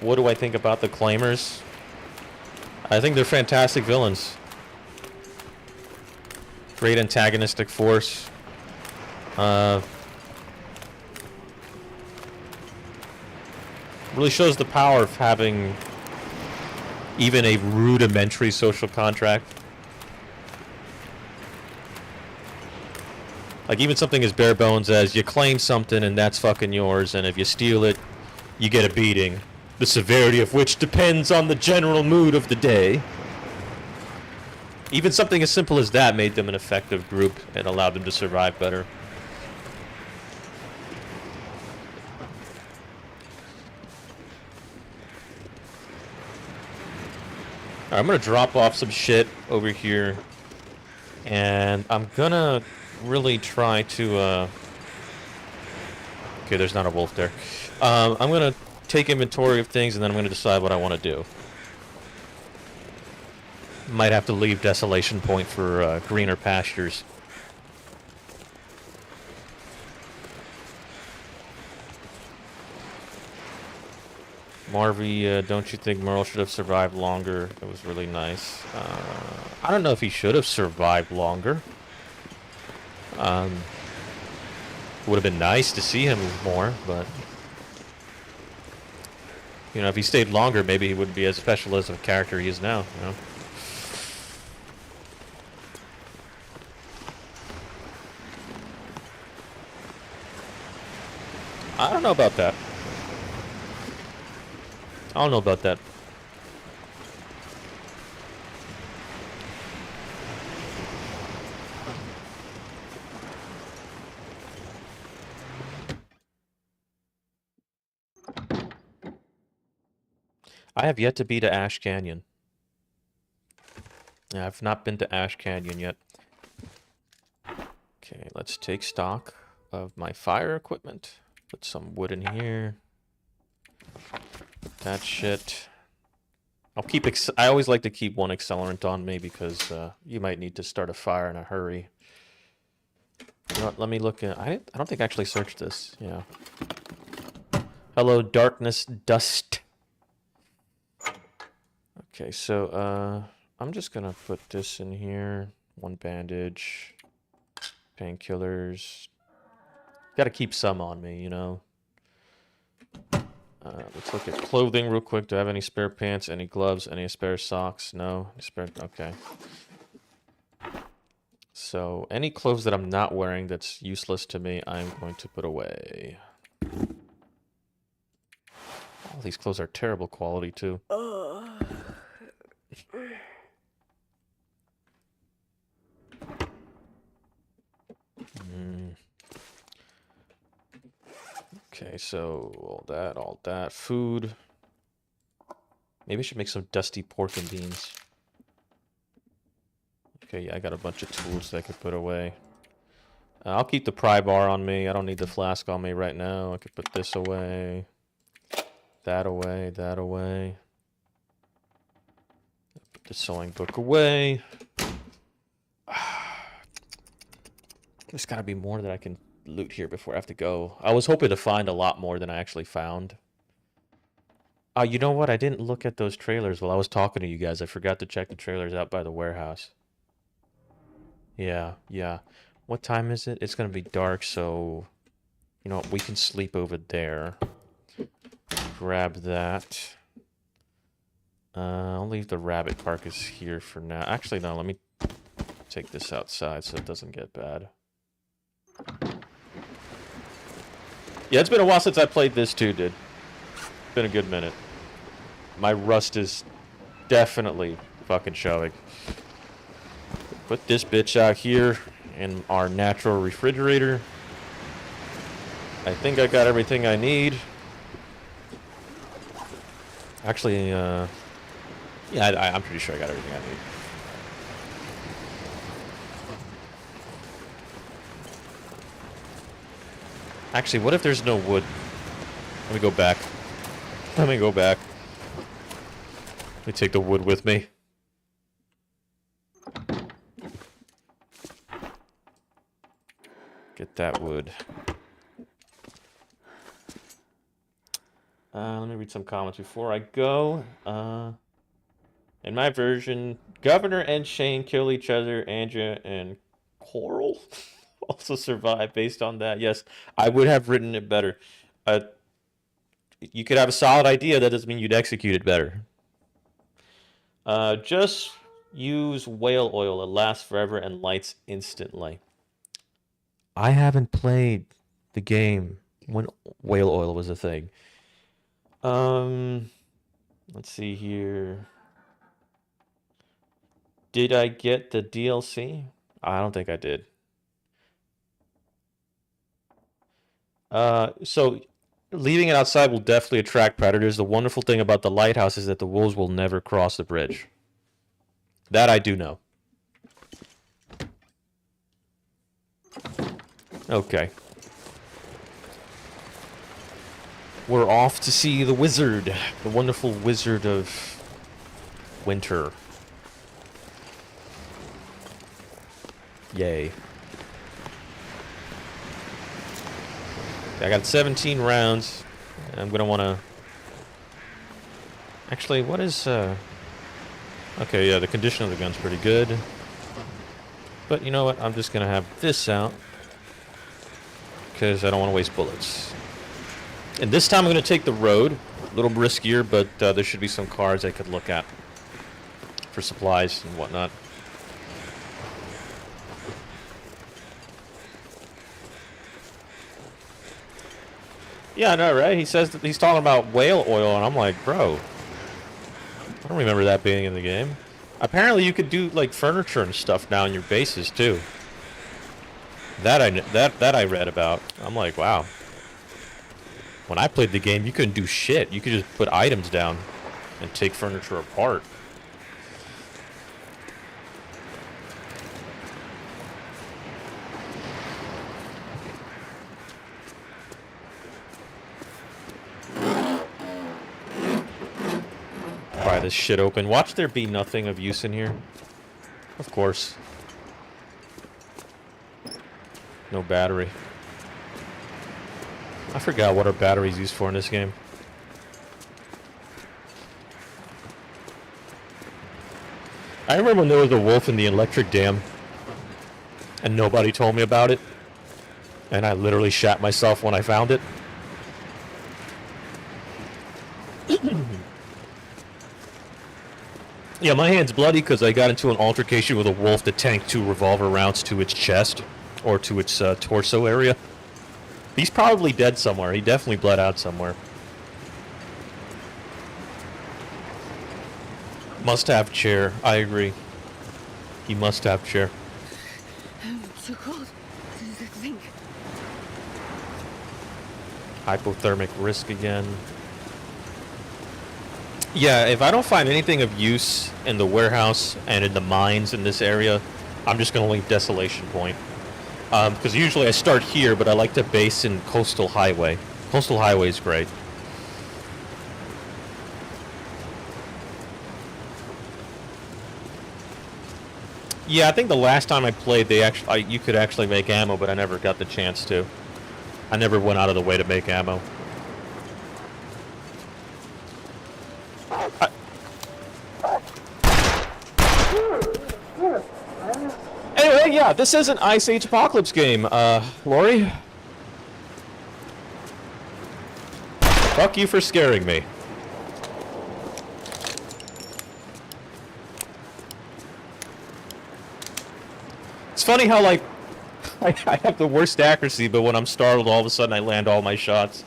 A: What do I think about the Claimers? I think they're fantastic villains. Great antagonistic force. Really shows the power of having even a rudimentary social contract. Like even something as bare bones as you claim something and that's fucking yours, and if you steal it, you get a beating. The severity of which depends on the general mood of the day. Even something as simple as that made them an effective group and allowed them to survive better. Alright, I'm gonna drop off some shit over here And I'm gonna really try to, okay, there's not a wolf there. I'm gonna take inventory of things, and then I'm gonna decide what I want to do. Might have to leave Desolation Point for greener pastures. Marvy, don't you think Merle should have survived longer? It was really nice. I don't know if he should have survived longer. It would have been nice to see him more, but... You know, if he stayed longer, maybe he wouldn't be as special as a character he is now, you know? I don't know about that. I don't know about that. I have yet to be to Ash Canyon. Yeah, I've not been to Ash Canyon yet. Okay, let's take stock of my fire equipment. Put some wood in here. That shit. I'll keep. I always like to keep one accelerant on me because you might need to start a fire in a hurry. You know what, let me look at. I don't think I actually searched this. Yeah. Hello, darkness, dust. Okay, so I'm just gonna put this in here. One bandage, painkillers. Got to keep some on me, you know. Let's look at clothing real quick. Do I have any spare pants, any gloves, any spare socks? No. Spare. Okay. So any clothes that I'm not wearing that's useless to me, I'm going to put away. All these clothes are terrible quality too. Okay, so all that. Food. Maybe I should make some dusty pork and beans. Okay, yeah, I got a bunch of tools that I could put away. I'll keep the pry bar on me. I don't need the flask on me right now. I could put this away. That away, that away. Put the sewing book away. There's gotta be more that I can loot here before I have to go. I was hoping to find a lot more than I actually found. You know what? I didn't look at those trailers while I was talking to you guys. I forgot to check the trailers out by the warehouse. Yeah, yeah. What time is it? It's gonna be dark, so... You know what? We can sleep over there. Grab that. I'll leave the rabbit carcass here for now. Actually, no, let me take this outside so it doesn't get bad. Yeah, it's been a while since I played this too, dude. It's been a good minute. My rust is definitely fucking showing. Put this bitch out here in our natural refrigerator. I think I got everything I need. Actually, yeah, I'm pretty sure I got everything I need. Actually, what if there's no wood? Let me go back. Let me go back. Let me take the wood with me. Get that wood. Let me read some comments before I go. In my version, Governor and Shane kill each other. Andrea and Coral also survive based on that. Yes, I would have written it better. You could have a solid idea. That doesn't mean you'd execute it better. Just use whale oil. It lasts forever and lights instantly. I haven't played the game when whale oil was a thing. Let's see here. Did I get the DLC? I don't think I did. So leaving it outside will definitely attract predators. The wonderful thing about the lighthouse is that the wolves will never cross the bridge. That I do know. Okay. We're off to see the wizard. The wonderful wizard of winter. Yay. I got 17 rounds. I'm gonna wanna... Actually, what is, Okay, yeah, the condition of the gun's pretty good. But you know what? I'm just gonna have this out. Because I don't want to waste bullets. And this time I'm gonna take the road. A little riskier, but there should be some cars I could look at. For supplies and whatnot. Yeah, I know, right? He says that he's talking about whale oil, and I'm like, bro, I don't remember that being in the game. Apparently, you could do like furniture and stuff now in your bases too. That I read about. I'm like, wow. When I played the game, you couldn't do shit. You could just put items down and take furniture apart. Pry this shit open. Watch there be nothing of use in here. Of course. No battery. I forgot what our battery's used for in this game. I remember when there was a wolf in the electric dam. And nobody told me about it. And I literally shat myself when I found it. Yeah, my hand's bloody because I got into an altercation with a wolf that tanked 2 revolver rounds to its chest. Or to its torso area. He's probably dead somewhere. He definitely bled out somewhere. Must have chair. I agree. He must have chair.
B: It's so cold. This thing.
A: Hypothermic risk again. Yeah, if I don't find anything of use in the warehouse and in the mines in this area, I'm just going to leave Desolation Point. Because usually I start here, but I like to base in Coastal Highway. Coastal Highway is great. Yeah, I think the last time I played, you could actually make ammo, but I never got the chance to. I never went out of the way to make ammo. Anyway, yeah, this is an Ice Age Apocalypse game, Lori. Fuck you for scaring me. It's funny how, like, I have the worst accuracy, but when I'm startled, all of a sudden I land all my shots.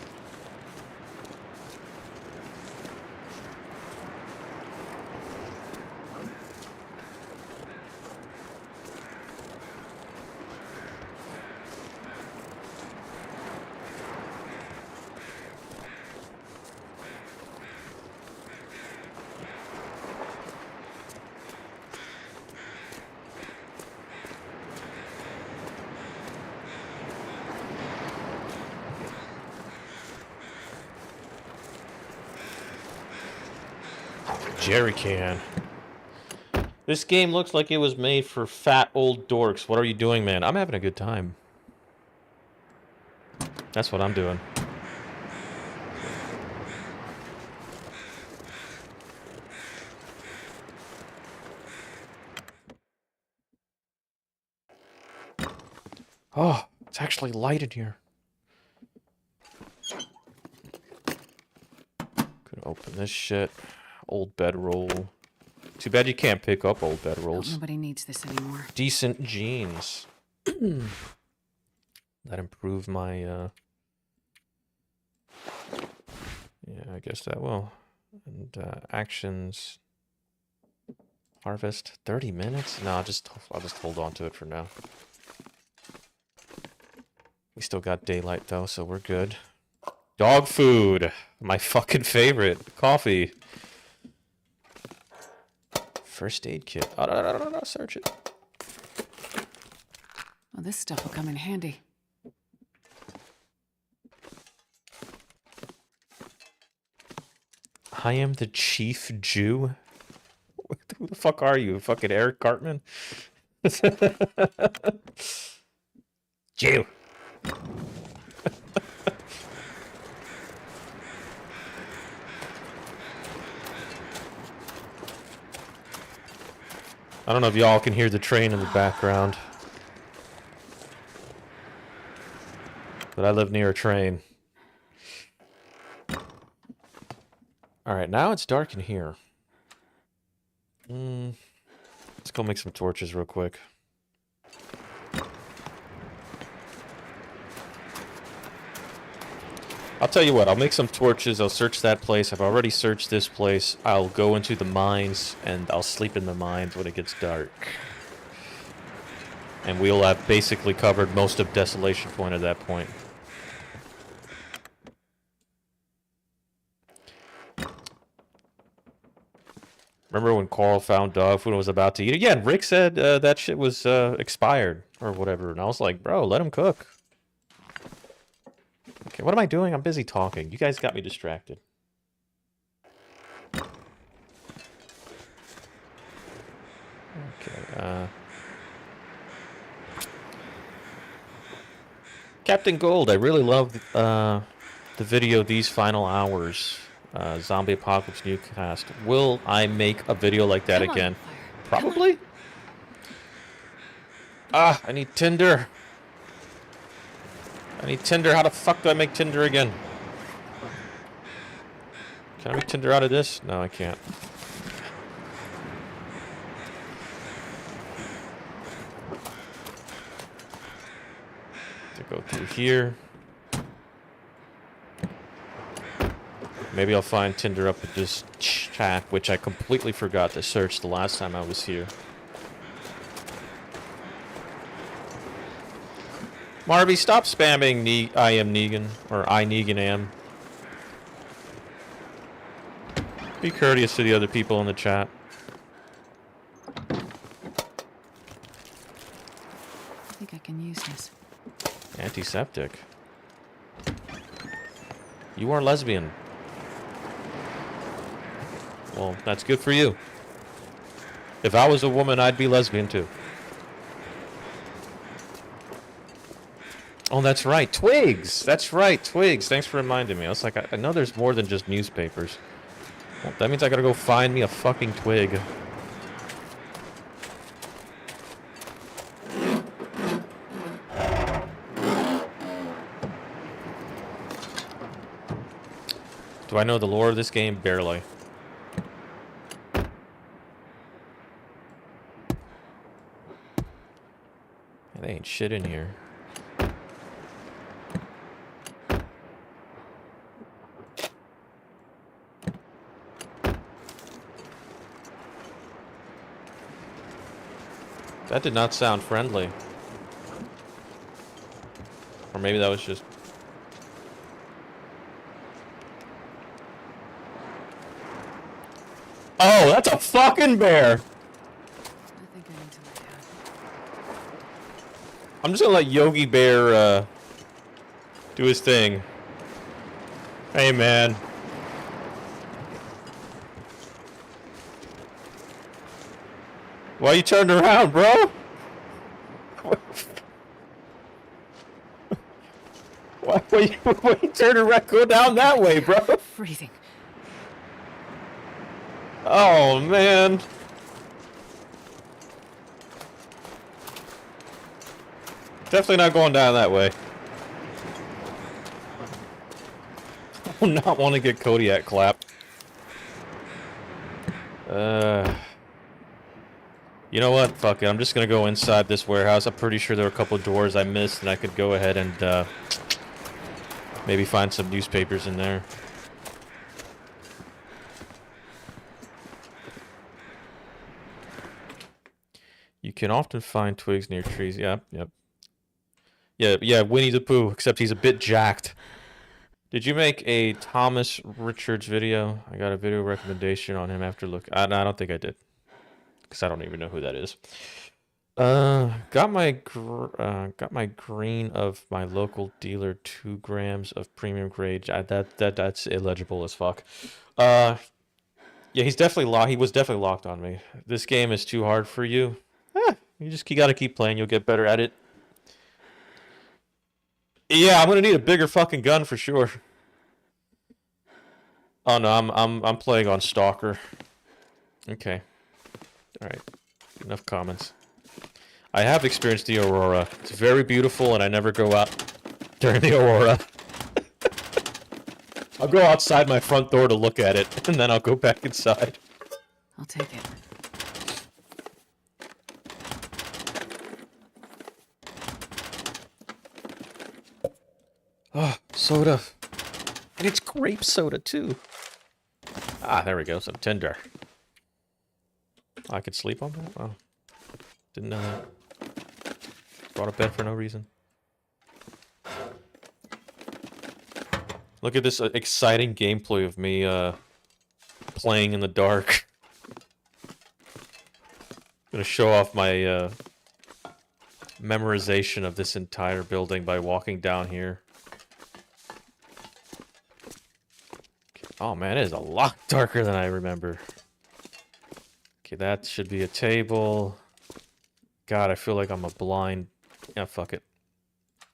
A: Jerry can. This game looks like it was made for fat old dorks. What are you doing, man? I'm having a good time. That's what I'm doing. Oh, it's actually light in here. Could open this shit. Old bedroll. Too bad you can't pick up old bedrolls.
B: Nobody needs this anymore.
A: Decent jeans. That improved my, Yeah, I guess that will. And, actions. Harvest. 30 minutes? No, I'll just hold on to it for now. We still got daylight, though, so we're good. Dog food! My fucking favorite. Coffee. First aid kit. Oh, no, search it.
B: Well, Well, this stuff will come in handy.
A: I am the chief Jew? Who the fuck are you? Fucking Eric Cartman? Jew! I don't know if y'all can hear the train in the background. But I live near a train. Alright, now it's dark in here. Let's go make some torches real quick. I'll tell you what, I'll make some torches, I'll search that place. I've already searched this place. I'll go into the mines, and I'll sleep in the mines when it gets dark. And we'll have basically covered most of Desolation Point at that point. Remember when Carl found dog food and was about to eat it? Yeah, and Rick said that shit was expired or whatever. And I was like, bro, let him cook. Okay, what am I doing? I'm busy talking. You guys got me distracted. Okay, Captain Gold, I really love the video These Final Hours. Zombie Apocalypse Newcast. Will I make a video like that again? Probably? Ah, I need Tinder. I need Tinder. How the fuck do I make Tinder again? Can I make Tinder out of this? No, I can't. To go through here. Maybe I'll find Tinder up at this chat, which I completely forgot to search the last time I was here. Marby, stop spamming I am Negan, or I Negan am. Be courteous to the other people in the chat.
B: I think I can use this.
A: Antiseptic. You are lesbian. Well, that's good for you. If I was a woman, I'd be lesbian too. Oh, that's right. Twigs! That's right, Twigs. Thanks for reminding me. I was like, I know there's more than just newspapers. Well, that means I gotta go find me a fucking twig. Do I know the lore of this game? Barely. There ain't shit in here. That did not sound friendly. Or maybe that was just... Oh, that's a fucking bear!
B: I think I need to lay down.
A: I'm just gonna let Yogi Bear, do his thing. Hey, man. Why you turned around, bro? Why you turn around? Go down that way, bro.
B: Freezing.
A: Oh, man. Definitely not going down that way. I do not want to get Kodiak clapped. You know what? Fuck it. I'm just gonna go inside this warehouse. I'm pretty sure there were a couple doors I missed, and I could go ahead and maybe find some newspapers in there. You can often find twigs near trees. Yep. Yeah, Winnie the Pooh, except he's a bit jacked. Did you make a Thomas Richards video? I got a video recommendation on him after look. I don't think I did. Because I don't even know who that is. Got my green of my local dealer, 2 grams of premium grade. That's illegible as fuck. Uh, yeah, he's definitely locked. He was definitely locked on me. This game is too hard for you. You gotta keep playing. You'll get better at it. Yeah, I'm gonna need a bigger fucking gun for sure. Oh no, I'm playing on Stalker. Okay. All right. Enough comments. I have experienced the aurora. It's very beautiful, and I never go out during the aurora. I'll go outside my front door to look at it, and then I'll go back inside.
B: I'll take it.
A: Oh, soda. And it's grape soda, too. Ah, there we go. Some tinder. I could sleep on that? Oh. Didn't know that. Brought a bed for no reason. Look at this exciting gameplay of me, playing in the dark. Gonna show off my, memorization of this entire building by walking down here. Oh man, it is a lot darker than I remember. Okay, that should be a table. God, I feel like I'm a blind... Yeah, fuck it.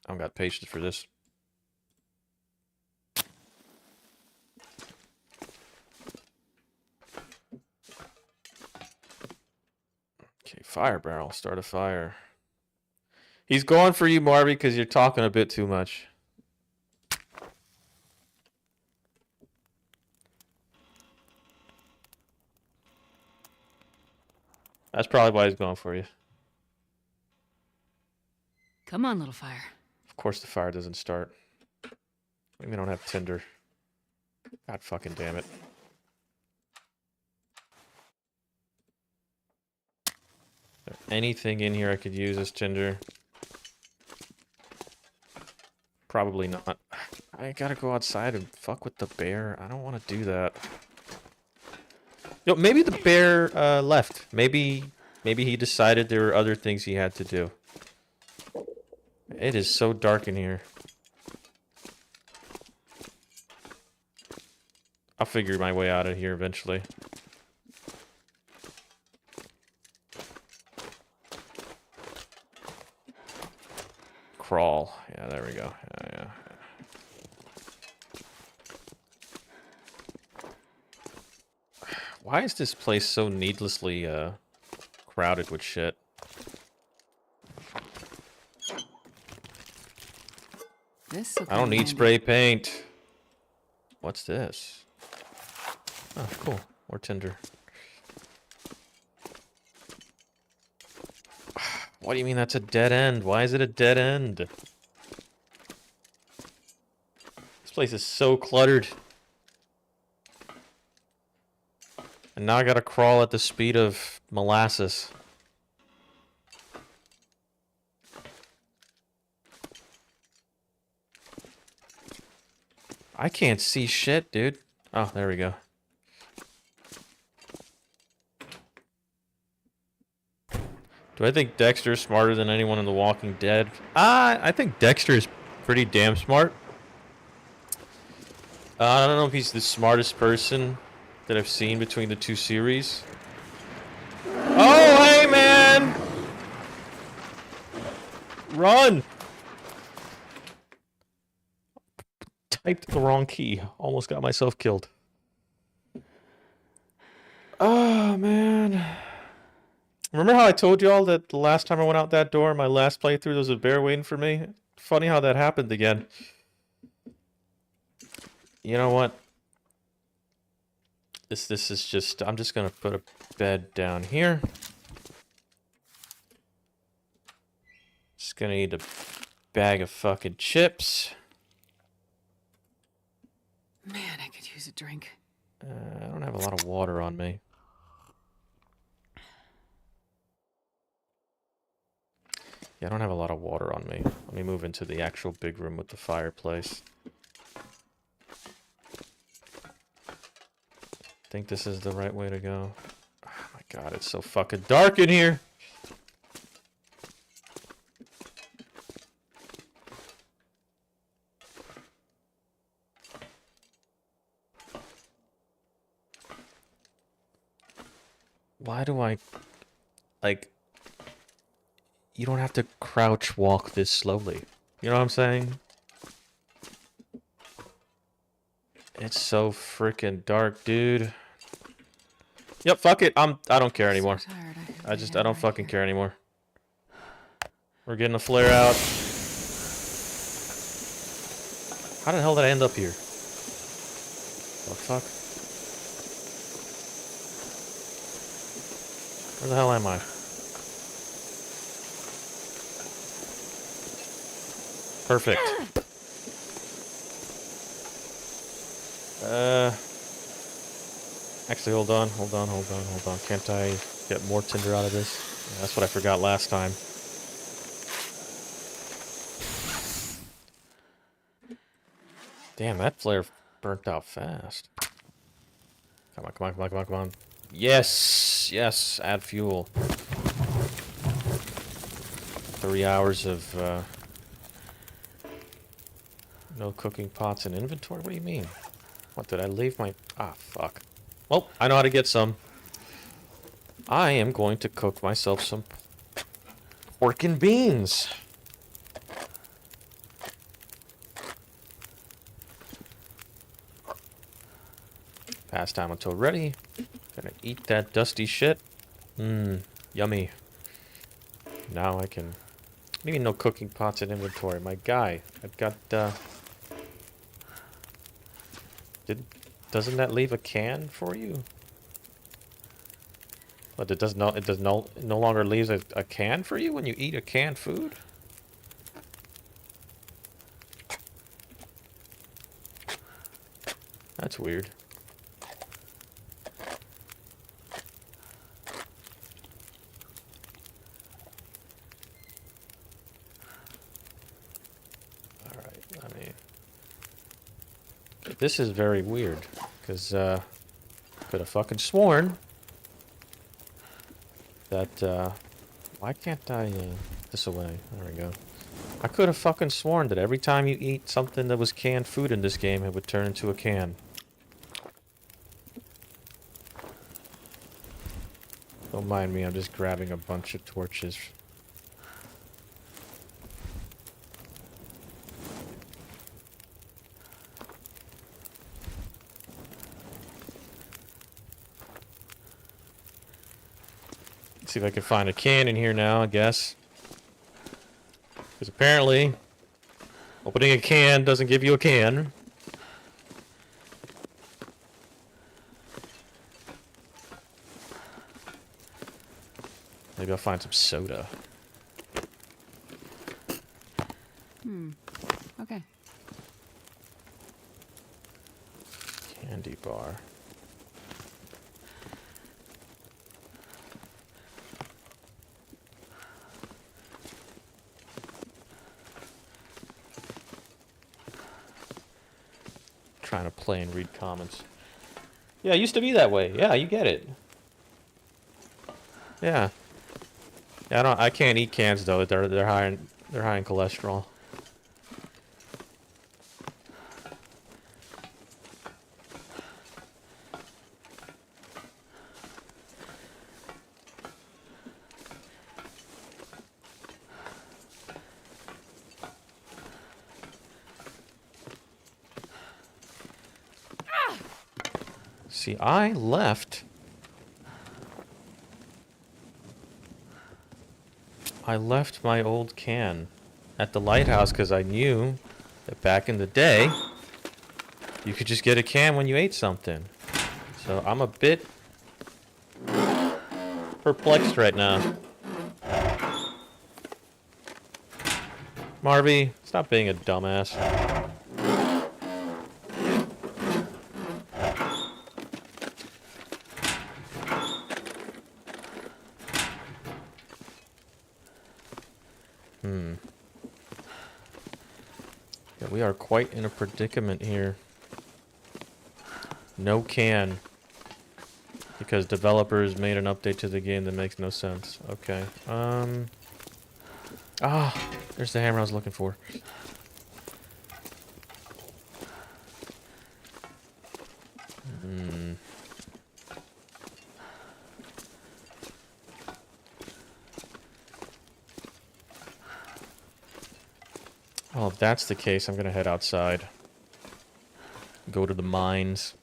A: I don't got patience for this. Okay, fire barrel. Start a fire. He's going for you, Marvy, because you're talking a bit too much. That's probably why he's going for you.
B: Come on, little fire.
A: Of course the fire doesn't start. We don't have tinder. God fucking damn it. Is there anything in here I could use as tinder? Probably not. I gotta go outside and fuck with the bear. I don't want to do that. Yo, maybe the bear left. Maybe he decided there were other things he had to do. It is so dark in here. I'll figure my way out of here eventually. Crawl. Yeah, there we go. Yeah. Why is this place so needlessly crowded with shit? I don't need spray paint. What's this? Oh, cool. More tinder. What do you mean that's a dead end? Why is it a dead end? This place is so cluttered. And now I gotta crawl at the speed of molasses. I can't see shit, dude. Oh, there we go. Do I think Dexter's smarter than anyone in The Walking Dead? I think Dexter is pretty damn smart. I don't know if he's the smartest person that I've seen between the two series. Oh, hey, man! Run! Typed the wrong key. Almost got myself killed. Oh, man. Remember how I told y'all that the last time I went out that door, my last playthrough, there was a bear waiting for me? Funny how that happened again. You know what? This is just... I'm just gonna put a bed down here. Just gonna need a bag of fucking chips.
B: Man, I could use a drink.
A: I don't have a lot of water on me. Yeah, I don't have a lot of water on me. Let me move into the actual big room with the fireplace. Think this is the right way to go. Oh my god, it's so fucking dark in here. Why do I... Like... You don't have to crouch walk this slowly. You know what I'm saying? It's so freaking dark, dude. Yep, fuck it. I don't care anymore.
B: So tired,
A: I don't fucking care anymore. We're getting a flare out. How the hell did I end up here? The fuck? Where the hell am I? Perfect. Actually, hold on. Can't I get more tinder out of this? Yeah, that's what I forgot last time. Damn, that flare burnt out fast. Come on. Yes, add fuel. 3 hours of, no cooking pots in inventory? What do you mean? What, did I leave my... Ah, fuck. Well, I know how to get some. I am going to cook myself some pork and beans. Pastime until ready. Gonna eat that dusty shit. Mmm, yummy. Now I can... Maybe no cooking pots in inventory. My guy, I've got, Doesn't that leave a can for you? But it no longer leaves a can for you when you eat a canned food? That's weird. Alright, I mean... This is very weird, because, could have fucking sworn that, why can't I, this away? There we go. I could have fucking sworn that every time you eat something that was canned food in this game, it would turn into a can. Don't mind me, I'm just grabbing a bunch of torches. Let's see if I can find a can in here now, I guess. Because apparently, opening a can doesn't give you a can. Maybe I'll find some soda.
B: Okay.
A: Candy bar. Trying to play and read comments. Yeah, it used to be that way. Yeah, you get it. Yeah. Yeah, I can't eat cans though. They're high in cholesterol. See, I left my old can at the lighthouse because I knew that back in the day you could just get a can when you ate something. So I'm a bit perplexed right now. Marvy, stop being a dumbass. Yeah, we are quite in a predicament here. No can. Because developers made an update to the game that makes no sense. Okay. Ah, there's the hammer I was looking for. Well, if that's the case, I'm gonna head outside. Go to the mines.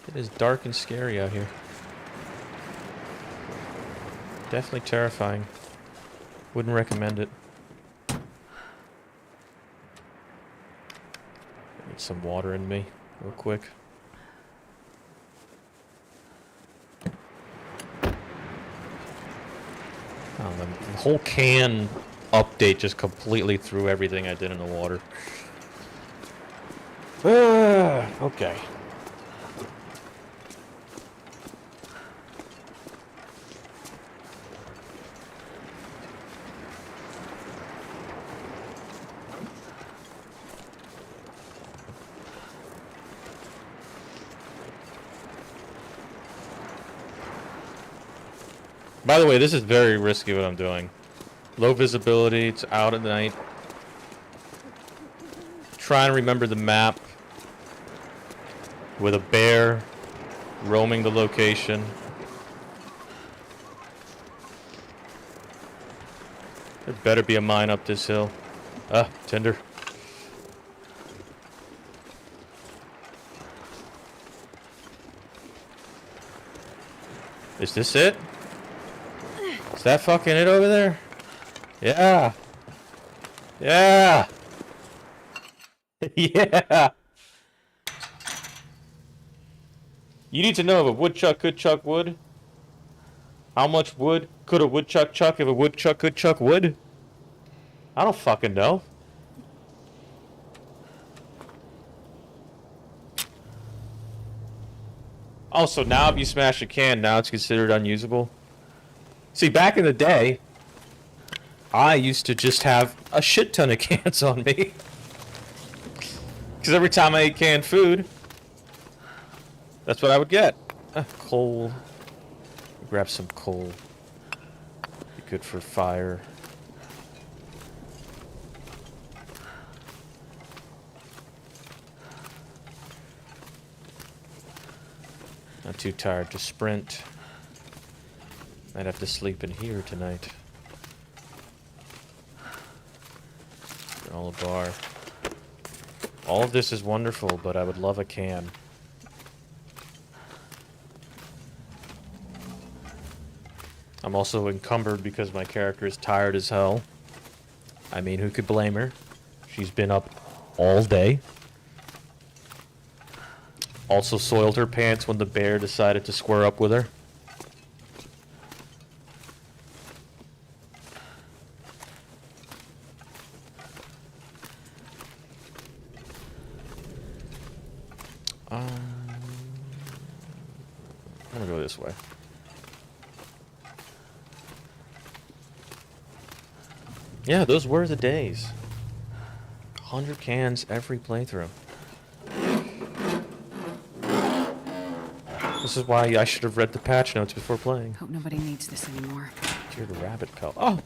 A: It is dark and scary out here. Definitely terrifying. Wouldn't recommend it. Need some water in me, real quick. Oh, the whole can update just completely threw everything I did in the water. Okay. By the way, this is very risky what I'm doing. Low visibility, it's out at night. Try and remember the map. With a bear roaming the location. There better be a mine up this hill. Ah, tinder. Is this it? Is that fucking it over there? Yeah. Yeah. Yeah. You need to know if a woodchuck could chuck wood. How much wood could a woodchuck chuck if a woodchuck could chuck wood? I don't fucking know. Also, now if you smash a can, now it's considered unusable. See, back in the day, I used to just have a shit ton of cans on me. Because every time I ate canned food, that's what I would get. Coal. Grab some coal. Be good for fire. Not too tired to sprint. Might have to sleep in here tonight. Granola bar. All of this is wonderful, but I would love a can. I'm also encumbered because my character is tired as hell. I mean, who could blame her? She's been up all day. Also soiled her pants when the bear decided to square up with her. I'm gonna go this way. Yeah, those were the days. 100 cans every playthrough. This is why I should have read the patch notes before playing.
B: Hope nobody needs this anymore.
A: Tiered rabbit pelt. Oh,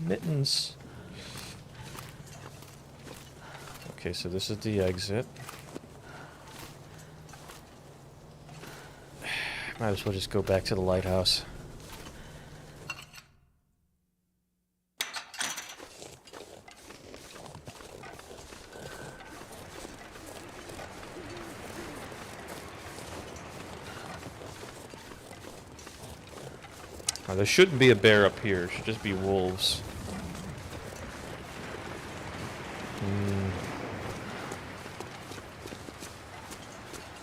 A: mittens. Okay, so this is the exit. Might as well just go back to the lighthouse. Now, there shouldn't be a bear up here. It should just be wolves.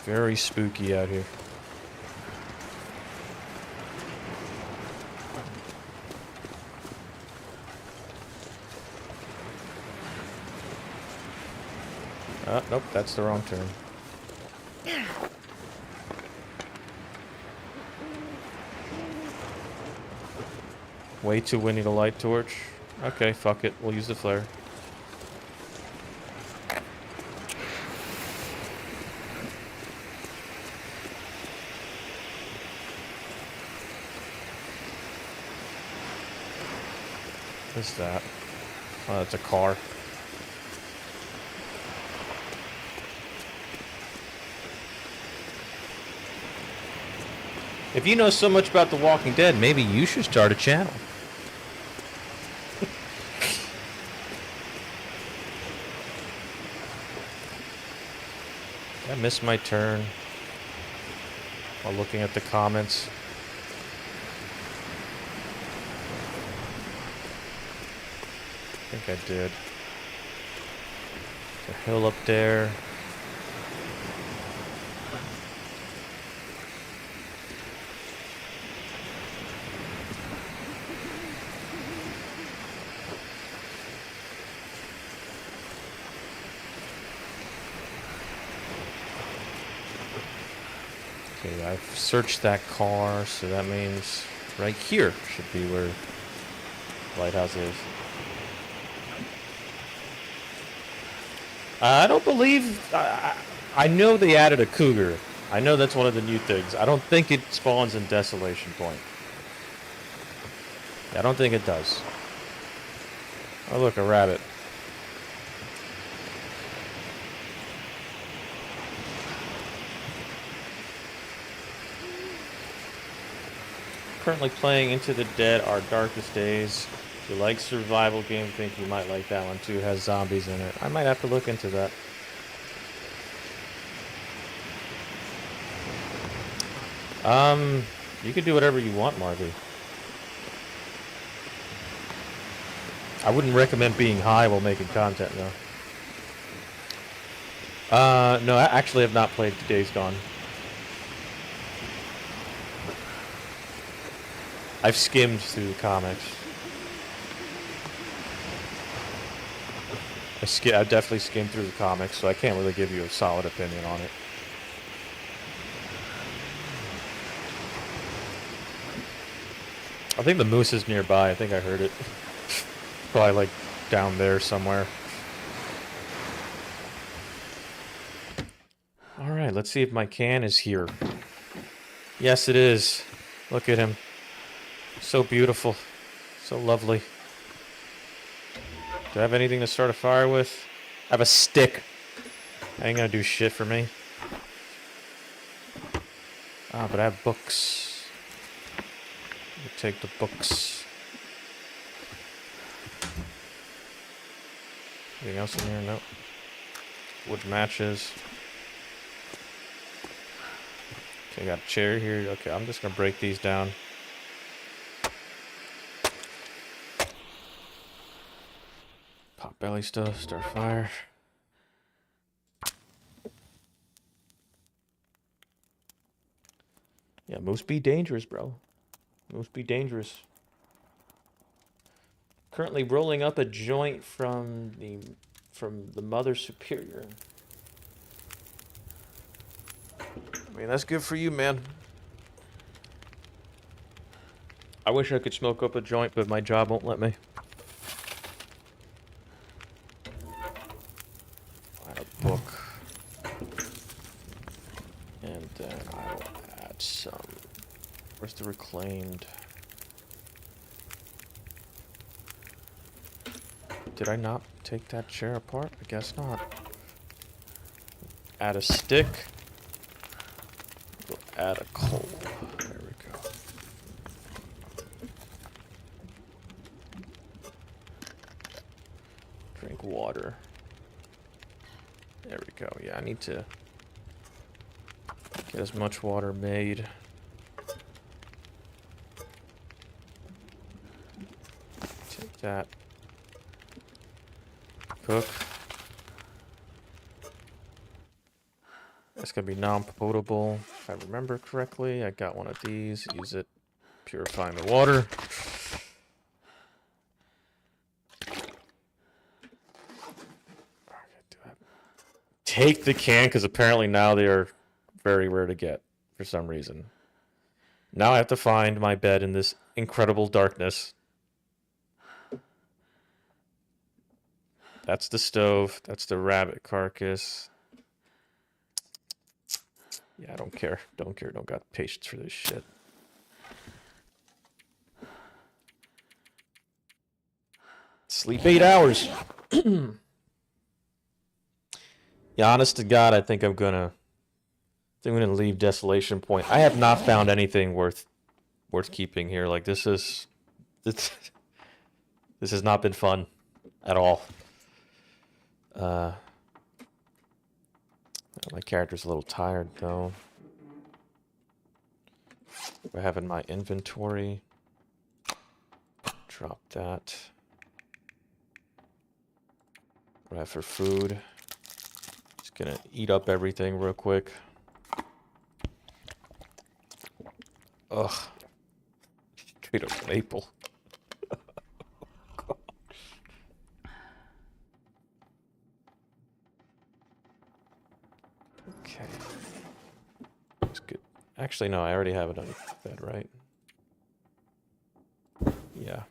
A: Very spooky out here. Nope, that's the wrong turn. Way too windy to light torch. Okay, fuck it. We'll use the flare. What's that? Oh, it's a car. If you know so much about The Walking Dead, maybe you should start a channel. I missed my turn while looking at the comments. I think I did. There's a hill up there. Okay, I've searched that car, so that means right here should be where the lighthouse is. I don't believe... I know they added a cougar. I know that's one of the new things. I don't think it spawns in Desolation Point. I don't think it does. Oh, look, a rabbit. Currently playing Into the Dead, Our Darkest Days. If you like survival game, think you might like that one too. It has zombies in it. I might have to look into that. You can do whatever you want, Marvy. I wouldn't recommend being high while making content, though. No, I actually have not played Days Gone. I've skimmed through the comics. I've definitely skimmed through the comics, so I can't really give you a solid opinion on it. I think the moose is nearby. I think I heard it. Probably like down there somewhere. Alright, let's see if my can is here. Yes, it is. Look at him. So beautiful. So lovely. Do I have anything to start a fire with? I have a stick. That ain't gonna do shit for me. Ah, but I have books. We'll take the books. Anything else in here? Nope. Wood matches. Okay, I got a chair here. Okay, I'm just gonna break these down. Potbelly stuff, start fire. Yeah, moose be dangerous, bro. Moose be dangerous. Currently rolling up a joint from the Mother Superior. I mean, that's good for you, man. I wish I could smoke up a joint, but my job won't let me. Add a book. And then I will add some... Where's the reclaimed? Did I not take that chair apart? I guess not. Add a stick. We'll add a coal. There we go. Drink water. There we go. Yeah, I need to get as much water made. Take that. Cook. It's gonna be non-potable, if I remember correctly. I got one of these. Use it, purifying the water. Take the can, because apparently now they are very rare to get for some reason. Now I have to find my bed in this incredible darkness. That's the stove. That's the rabbit carcass. Yeah, I don't care. Don't care. Don't got patience for this shit. Sleep 8 hours. Yeah, honest to God, I think I'm gonna leave Desolation Point. I have not found anything worth keeping here. Like this this has not been fun at all. My character's a little tired though. What I have in my inventory. Drop that. What do I have for food? Just gonna eat up everything real quick. Ugh. Straight up maple. Okay. That's good. Actually, no, I already have it on bed, right? Yeah.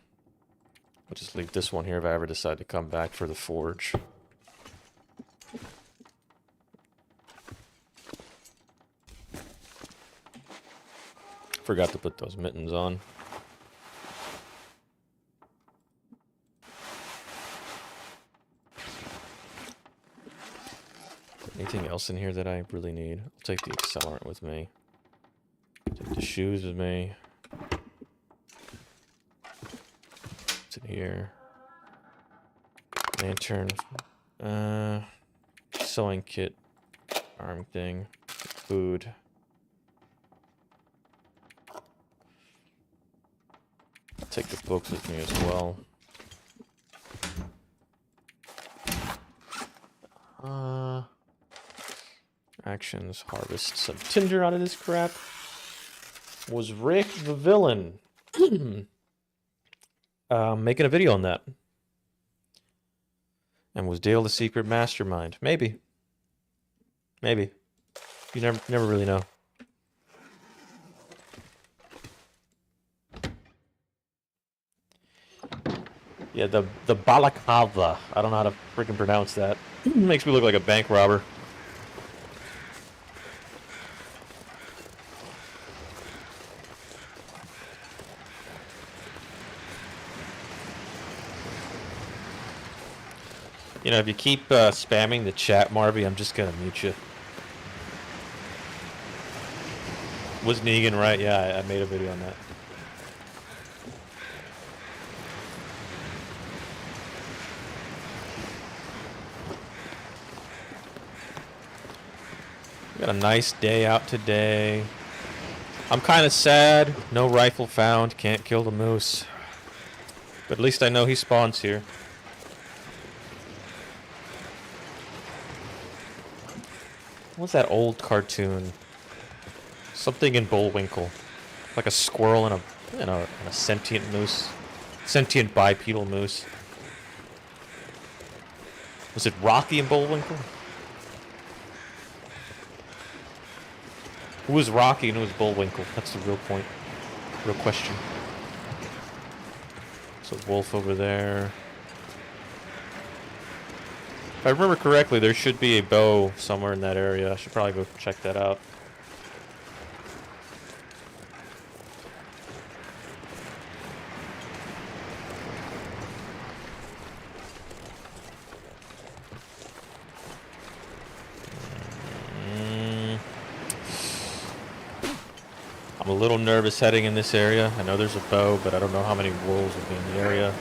A: I'll just leave this one here if I ever decide to come back for the forge. Forgot to put those mittens on. Anything else in here that I really need? I'll take the accelerant with me. Take the shoes with me. What's in here? Lantern. Sewing kit. Arm thing. Food. Take the books with me as well. Actions. Harvest some tinder out of this crap. Was Rick the villain? Making a video on that. And was Dale the secret mastermind? Maybe. Maybe. You never really know. Yeah, the balaclava. I don't know how to freaking pronounce that. Makes me look like a bank robber. You know, if you keep spamming the chat, Marby, I'm just gonna mute you. Was Negan right? Yeah, I made a video on that. Got a nice day out today. I'm kind of sad. No rifle found. Can't kill the moose. But at least I know he spawns here. What's that old cartoon? Something in Bullwinkle. Like a squirrel and a sentient moose. Sentient bipedal moose. Was it Rocky and Bullwinkle? Who was Rocky and who was Bullwinkle? That's the real point. Real question. So wolf over there. If I remember correctly, there should be a bow somewhere in that area. I should probably go check that out. I'm a little nervous heading in this area. I know there's a bow, but I don't know how many wolves will be in the area.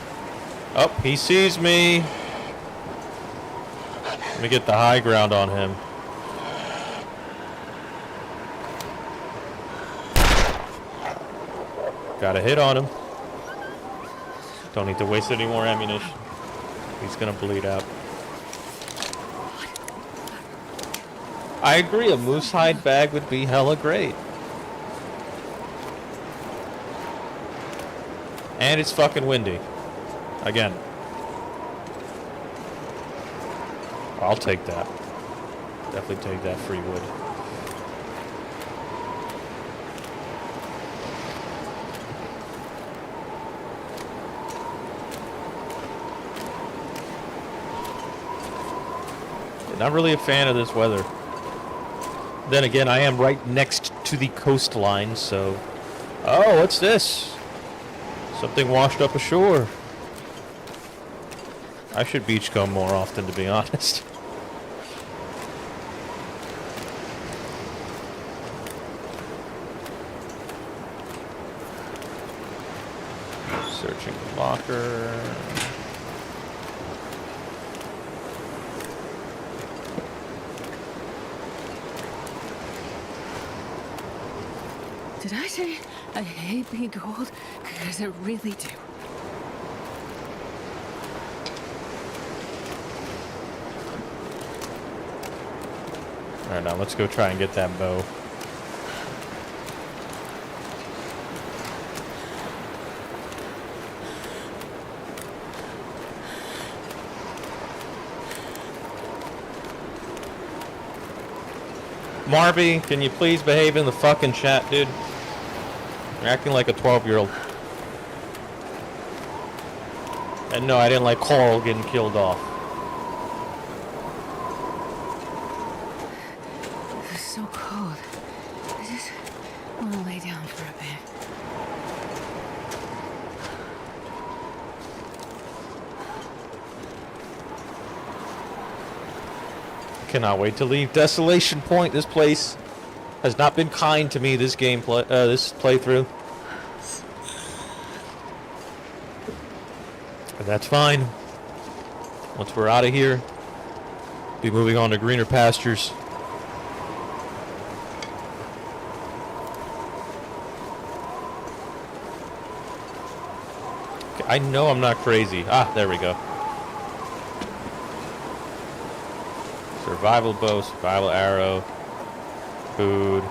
A: Oh, he sees me! Let me get the high ground on him. Got a hit on him. Don't need to waste any more ammunition. He's gonna bleed out. I agree, a moose hide bag would be hella great. And it's fucking windy. Again. I'll take that. Definitely take that free wood. Not really a fan of this weather. Then again, I am right next to the coastline, so... Oh, what's this? Something washed up ashore. I should beachcomb more often, to be honest. Searching the locker.
B: Did I say I hate being cold? Because I really do.
A: Alright, now let's go try and get that bow. Marby, can you please behave in the fucking chat, dude? You're acting like a 12-year-old. And no, I didn't like Carl getting killed off.
B: It's so cold. I just want to lay down for a bit.
A: Cannot wait to leave Desolation Point. This place has not been kind to me this gameplay, this playthrough. But that's fine. Once we're out of here, be moving on to greener pastures. Okay, I know I'm not crazy. Ah, there we go. Survival bow, survival arrow, food.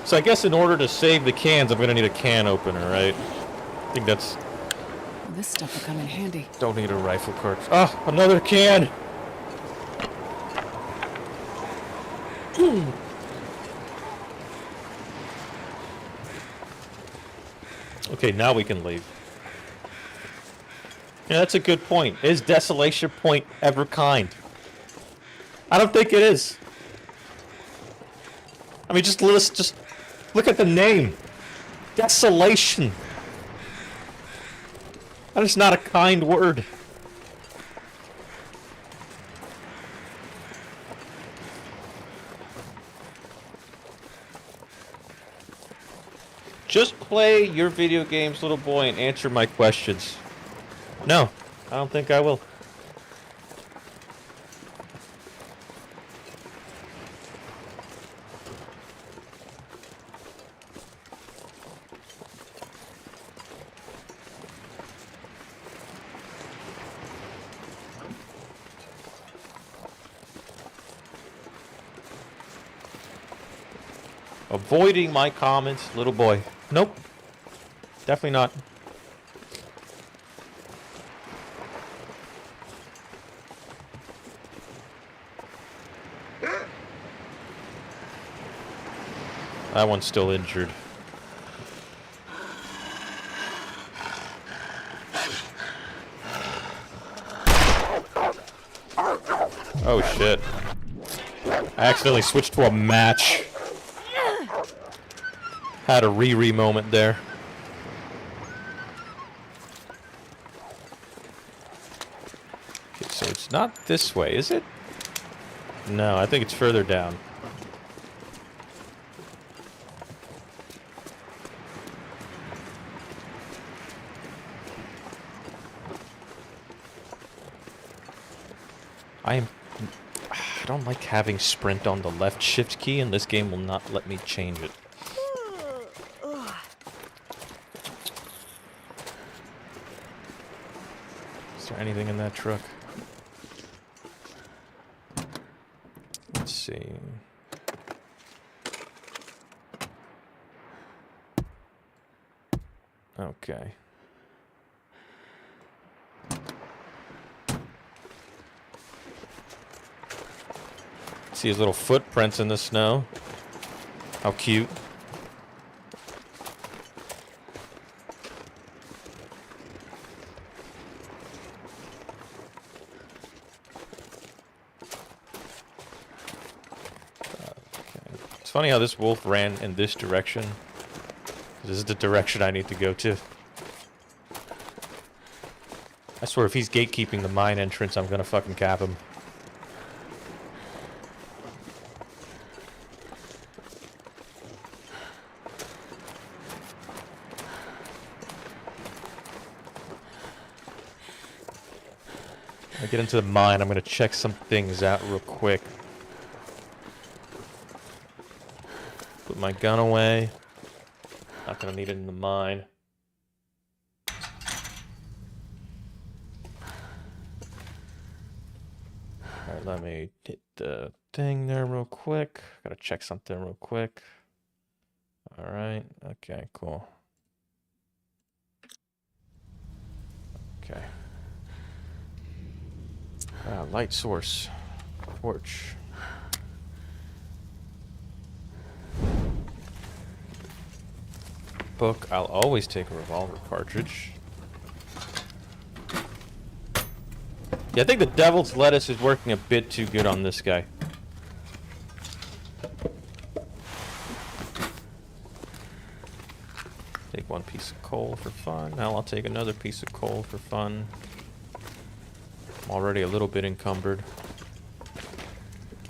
A: So I guess in order to save the cans, I'm gonna need a can opener, right? I think that's...
B: Well, this stuff will come in handy.
A: Don't need a rifle cartridge. Ah, another can! Okay, now we can leave. Yeah, that's a good point. Is Desolation Point ever kind? I don't think it is. I mean, just look at the name. Desolation. That is not a kind word. Just play your video games, little boy, and answer my questions. No, I don't think I will. Avoiding my comments, little boy. Nope. Definitely not. That one's still injured. Oh shit. I accidentally switched to a match. Had a Riri moment there. Okay, so it's not this way, is it? No, I think it's further down. I don't like having sprint on the left shift key, and this game will not let me change it. Is there anything in that truck? Let's see. Okay. See his little footprints in the snow. How cute. It's funny how this wolf ran in this direction. This is the direction I need to go to. I swear, if he's gatekeeping the mine entrance, I'm gonna fucking cap him. When I get into the mine, I'm gonna check some things out real quick. Put my gun away. Not gonna need it in the mine. Alright, let me hit the thing there real quick. Gotta check something real quick. Alright, okay, cool. Okay. Light source. Torch. Book. I'll always take a revolver cartridge. Yeah, I think the devil's lettuce is working a bit too good on this guy. Take one piece of coal for fun. Now I'll take another piece of coal for fun. I'm already a little bit encumbered.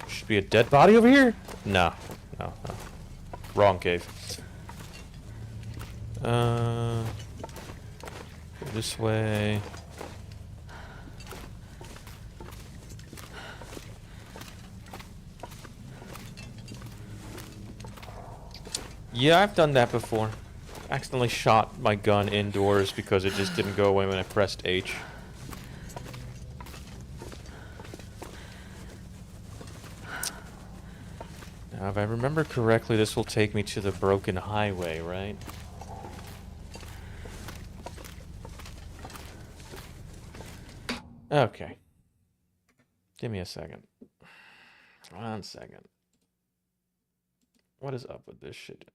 A: Should be a dead body over here? No. No, no. Wrong cave. Go this way. Yeah, I've done that before. Accidentally shot my gun indoors because it just didn't go away when I pressed H. Now, if I remember correctly, this will take me to the broken highway, right? Okay. Give me a second. 1 second. What is up with this shit?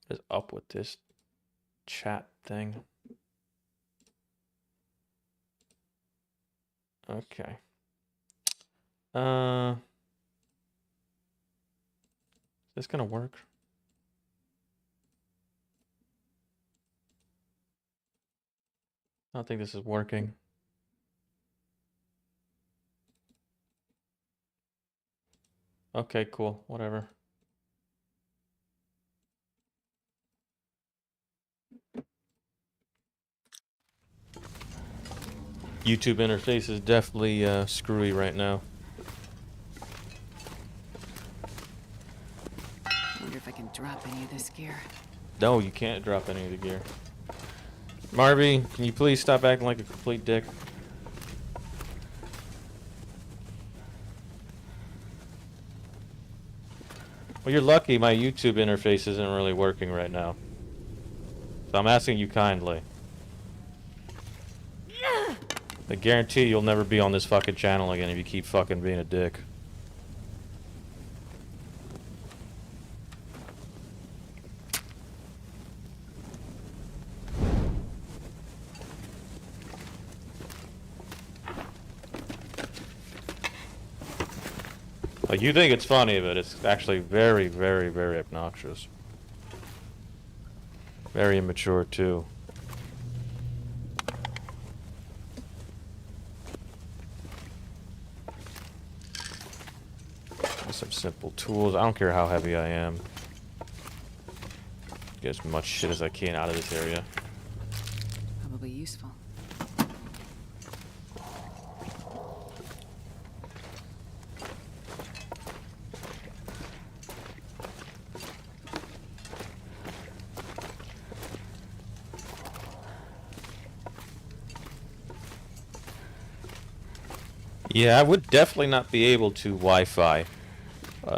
A: What is up with this chat thing? Okay. Is this gonna work? I don't think this is working. Okay, cool. Whatever. YouTube interface is definitely screwy right now.
B: I wonder if I can drop any of this gear.
A: No, you can't drop any of the gear. Marvy, can you please stop acting like a complete dick? Well, you're lucky my YouTube interface isn't really working right now. So I'm asking you kindly. I guarantee you'll never be on this fucking channel again if you keep fucking being a dick. Like, you think it's funny, but it's actually very, very, very obnoxious. Very immature, too. Some simple tools. I don't care how heavy I am. Get as much shit as I can out of this area.
B: Probably useful.
A: Yeah, I would definitely not be able to Wi-Fi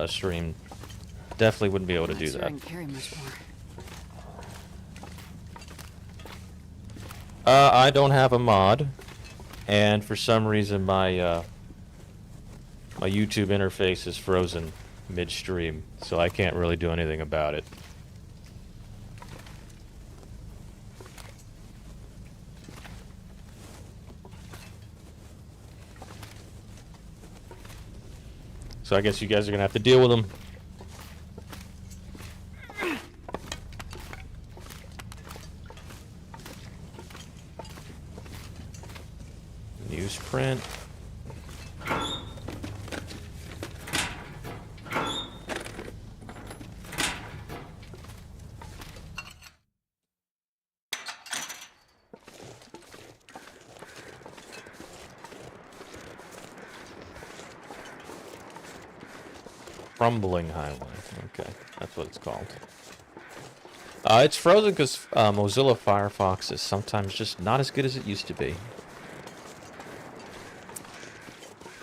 A: stream. Definitely wouldn't be able to do
B: Sure
A: that.
B: I can carry much more.
A: I don't have a mod, and for some reason my my YouTube interface is frozen midstream, so I can't really do anything about it. So I guess you guys are gonna have to deal with them. Newsprint. Crumbling highway. Okay, that's what it's called. It's frozen because Mozilla Firefox is sometimes just not as good as it used to be.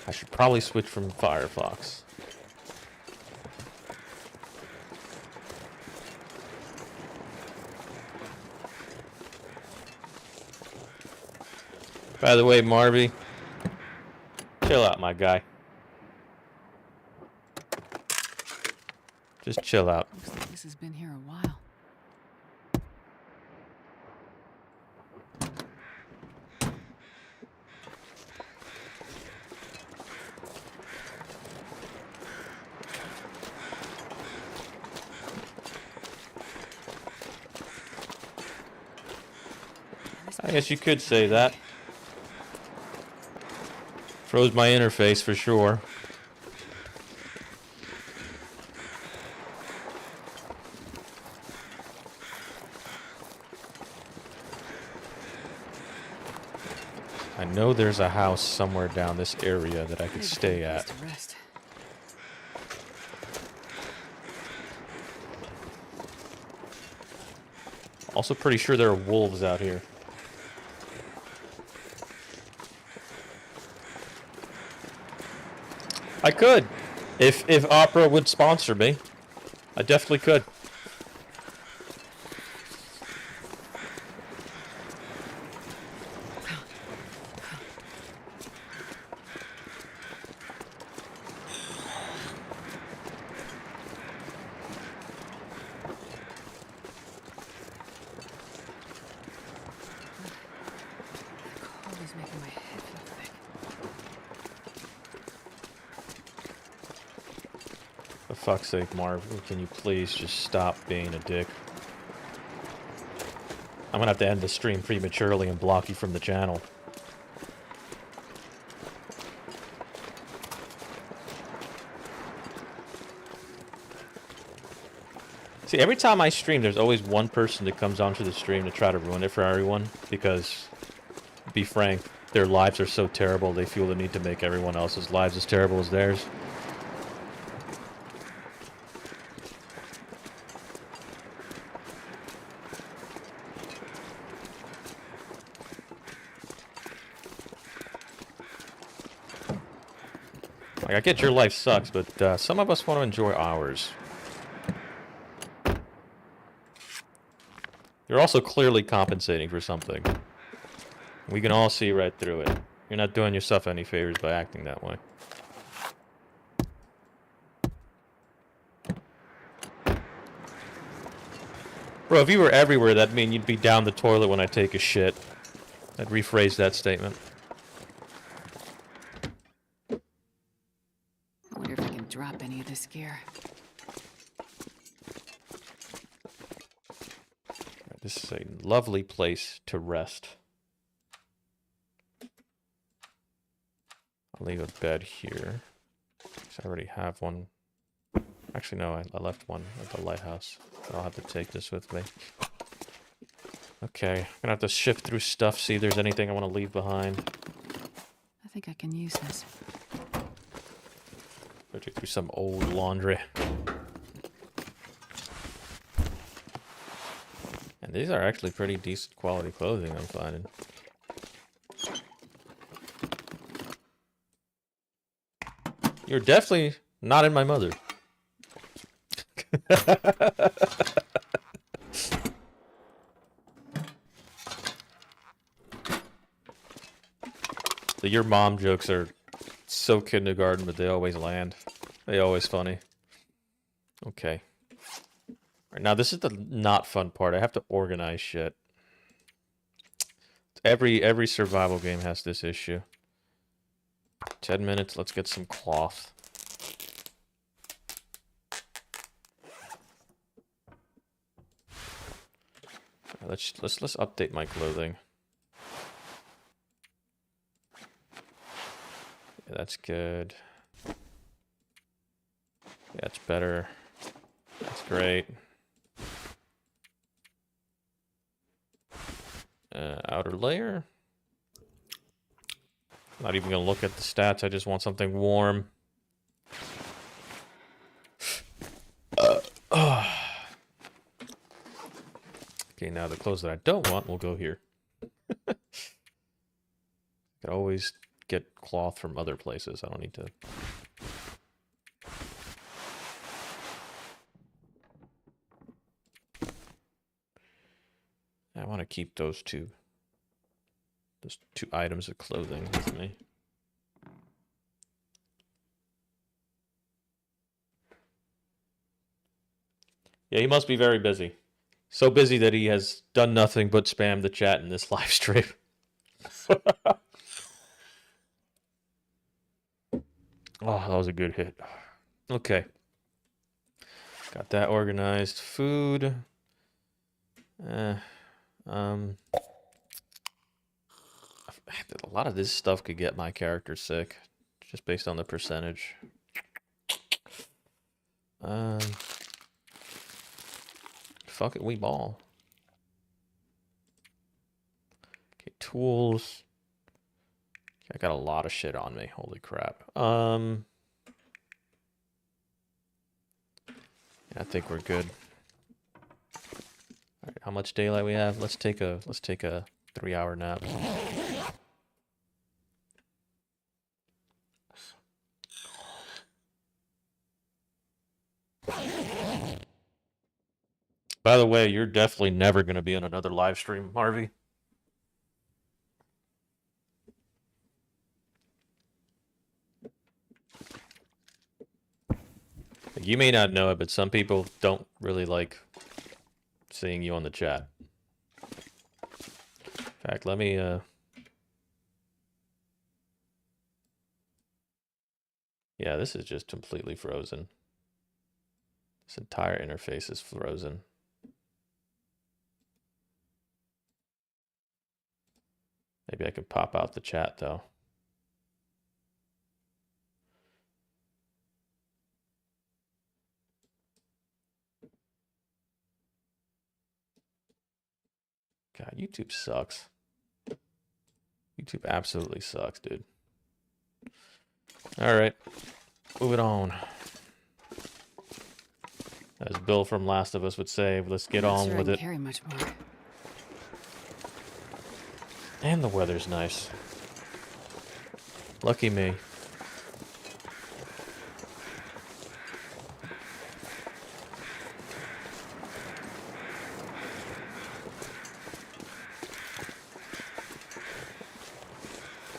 A: I should probably switch from Firefox. By the way, Marvy, chill out, my guy. Just chill out.
B: Looks like this has been here a while.
A: I guess you could say that. Froze my interface for sure. I know there's a house somewhere down this area that I could stay at. Also pretty sure there are wolves out here. I could. If Opera would sponsor me, I definitely could. For fuck's sake, Marv, can you please just stop being a dick? I'm gonna have to end the stream prematurely and block you from the channel. See, every time I stream, there's always one person that comes onto the stream to try to ruin it for everyone, because, be frank, their lives are so terrible, they feel the need to make everyone else's lives as terrible as theirs. Like, I get your life sucks, but some of us want to enjoy ours. You're also clearly compensating for something. We can all see right through it. You're not doing yourself any favors by acting that way. Bro, if you were everywhere, that'd mean you'd be down the toilet when I take a shit. I'd rephrase that statement.
B: I wonder if I can drop any of this gear.
A: This is a lovely place to rest. I'll leave a bed here. I already have one. Actually, no, I left one at the lighthouse. I'll have to take this with me. Okay, I'm gonna have to shift through stuff, see if there's anything I want to leave behind.
B: I think I can use this.
A: Go through some old laundry. And these are actually pretty decent quality clothing, I'm finding. You're definitely not in my mother. Your mom jokes are so kindergarten, but they always land. They always funny. Okay. Alright, now this is the not fun part. I have to organize shit. Every survival game has this issue. 10 minutes, let's get some cloth. Let's update my clothing. Yeah, that's good. That's better. That's great. Outer layer. Not even gonna look at the stats. I just want something warm. Okay, now the clothes that I don't want will go here. Could always get cloth from other places. I don't need to. I want to keep those two items of clothing with me. Yeah, he must be very busy. So busy that he has done nothing but spam the chat in this live stream. Oh, that was a good hit. Okay. Got that organized. Food. A lot of this stuff could get my character sick, just based on the percentage. Fuck it, we ball. Okay, tools. I got a lot of shit on me. Holy crap. I think we're good. All right, how much daylight we have? Let's take a 3-hour nap. By the way, you're definitely never going to be on another live stream, Harvey. You may not know it, but some people don't really like seeing you on the chat. In fact, let me yeah, this is just completely frozen. This entire interface is frozen. Maybe I could pop out the chat though. God, YouTube sucks. YouTube absolutely sucks, dude. All right, moving on. As Bill from Last of Us would say, let's get on with it.
B: Carry much more.
A: And the weather's nice. Lucky me.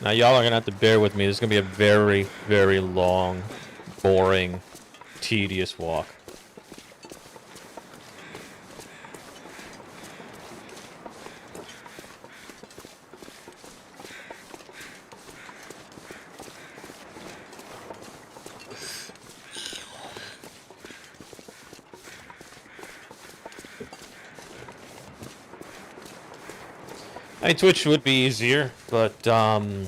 A: Now y'all are gonna have to bear with me. This is gonna be a very, very long, boring, tedious walk. I mean, Twitch would be easier, but you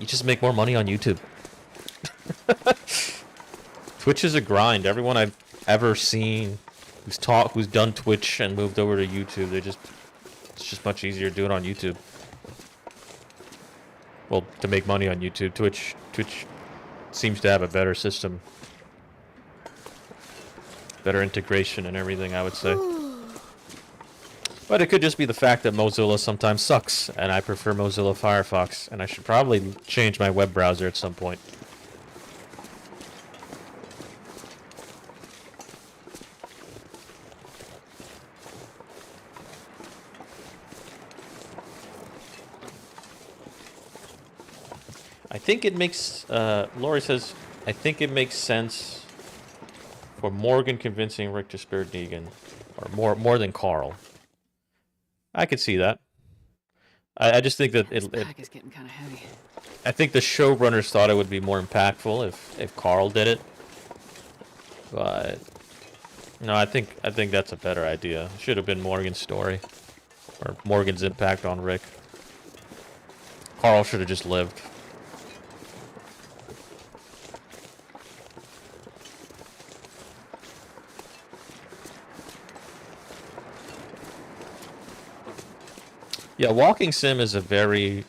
A: just make more money on YouTube. Twitch is a grind. Everyone I've ever seen who's done Twitch and moved over to YouTube, it's just much easier to do it on YouTube. Well, to make money on YouTube, Twitch seems to have a better system, better integration and everything, I would say. But it could just be the fact that Mozilla sometimes sucks, and I prefer Mozilla Firefox, and I should probably change my web browser at some point. I think it makes, Lori says, I think it makes sense for Morgan convincing Rick to spare Negan, or more than Carl. I could see that. I just think that
B: This pack is getting kind of heavy.
A: I think the showrunners thought it would be more impactful if Carl did it. But no, I think that's a better idea. It should have been Morgan's story, or Morgan's impact on Rick. Carl should have just lived. Yeah, walking sim is a very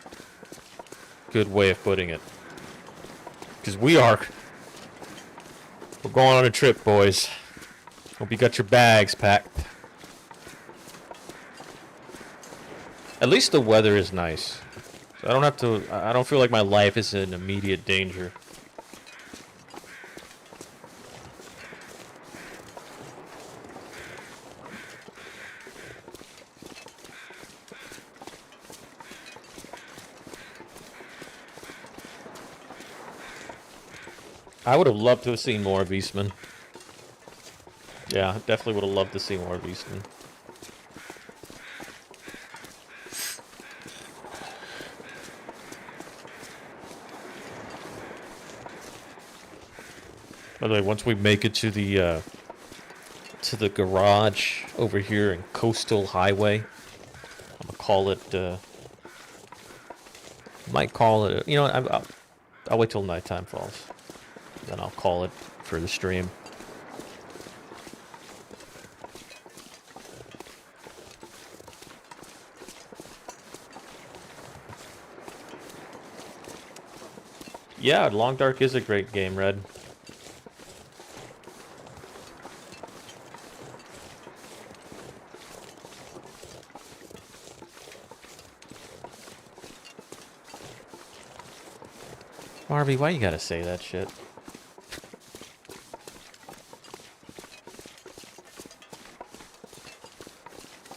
A: good way of putting it. Because we're going on a trip, boys. Hope you got your bags packed. At least the weather is nice. So I don't feel like my life is in immediate danger. I would have loved to have seen more of Eastman. Yeah, definitely would have loved to see more of Eastman. By the way, once we make it to the garage over here in Coastal Highway, I'm gonna call it. Might call it. You know, I'll wait till nighttime falls, then I'll call it for the stream. Yeah, Long Dark is a great game, Red. Harvey, why you gotta say that shit?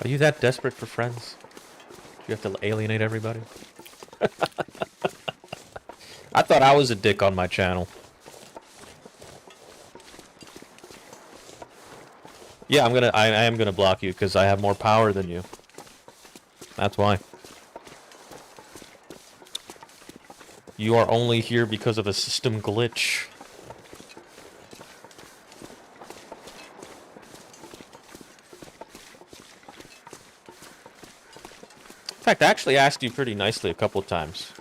A: Are you that desperate for friends? You have to alienate everybody? I thought I was a dick on my channel. Yeah, I am gonna block you because I have more power than you. That's why. You are only here because of a system glitch. In fact, I actually asked you pretty nicely a couple of times.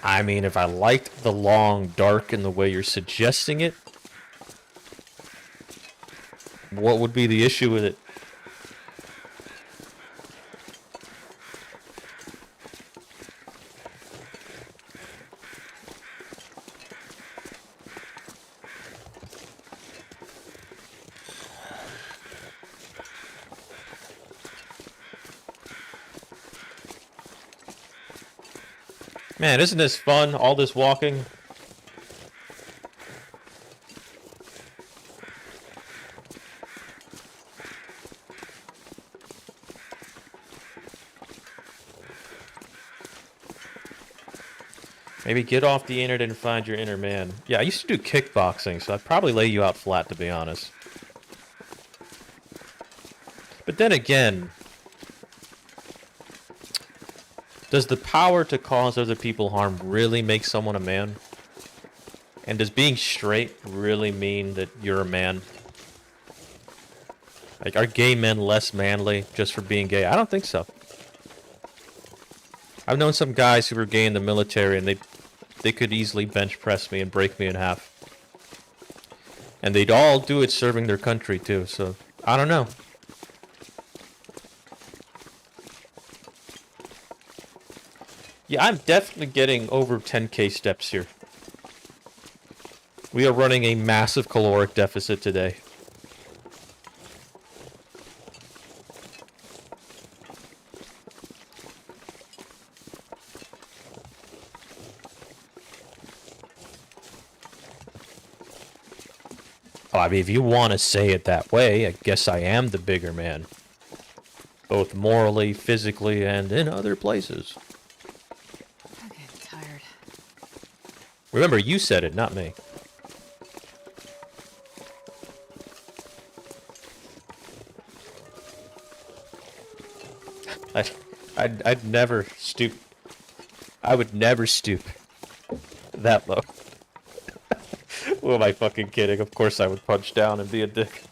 A: I mean, if I liked the Long Dark in the way you're suggesting it, what would be the issue with it? Man, isn't this fun, all this walking? Maybe get off the internet and find your inner man. Yeah, I used to do kickboxing, so I'd probably lay you out flat, to be honest. But then again, does the power to cause other people harm really make someone a man? And does being straight really mean that you're a man? Like, are gay men less manly just for being gay? I don't think so. I've known some guys who were gay in the military, and they could easily bench press me and break me in half. And they'd all do it serving their country, too, so I don't know. Yeah, I'm definitely getting over 10k steps here. We are running a massive caloric deficit today. I mean, if you want to say it that way, I guess I am the bigger man. Both morally, physically, and in other places.
B: I'm getting tired.
A: Remember, you said it, not me. I'd never stoop. I would never stoop that low. Who am I fucking kidding? Of course I would punch down and be a dick.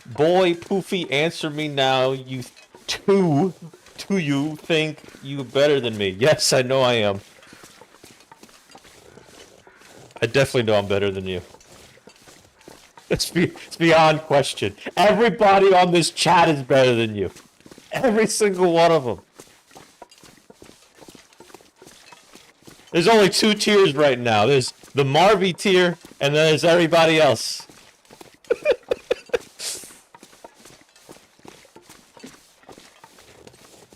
A: Boy, Poofy, answer me now, you two Do you think you're better than me? Yes, I know I am. I definitely know I'm better than you. It's beyond question. Everybody on this chat is better than you. Every single one of them. There's only 2 tiers right now. There's the Marvy tier, and then there's everybody else.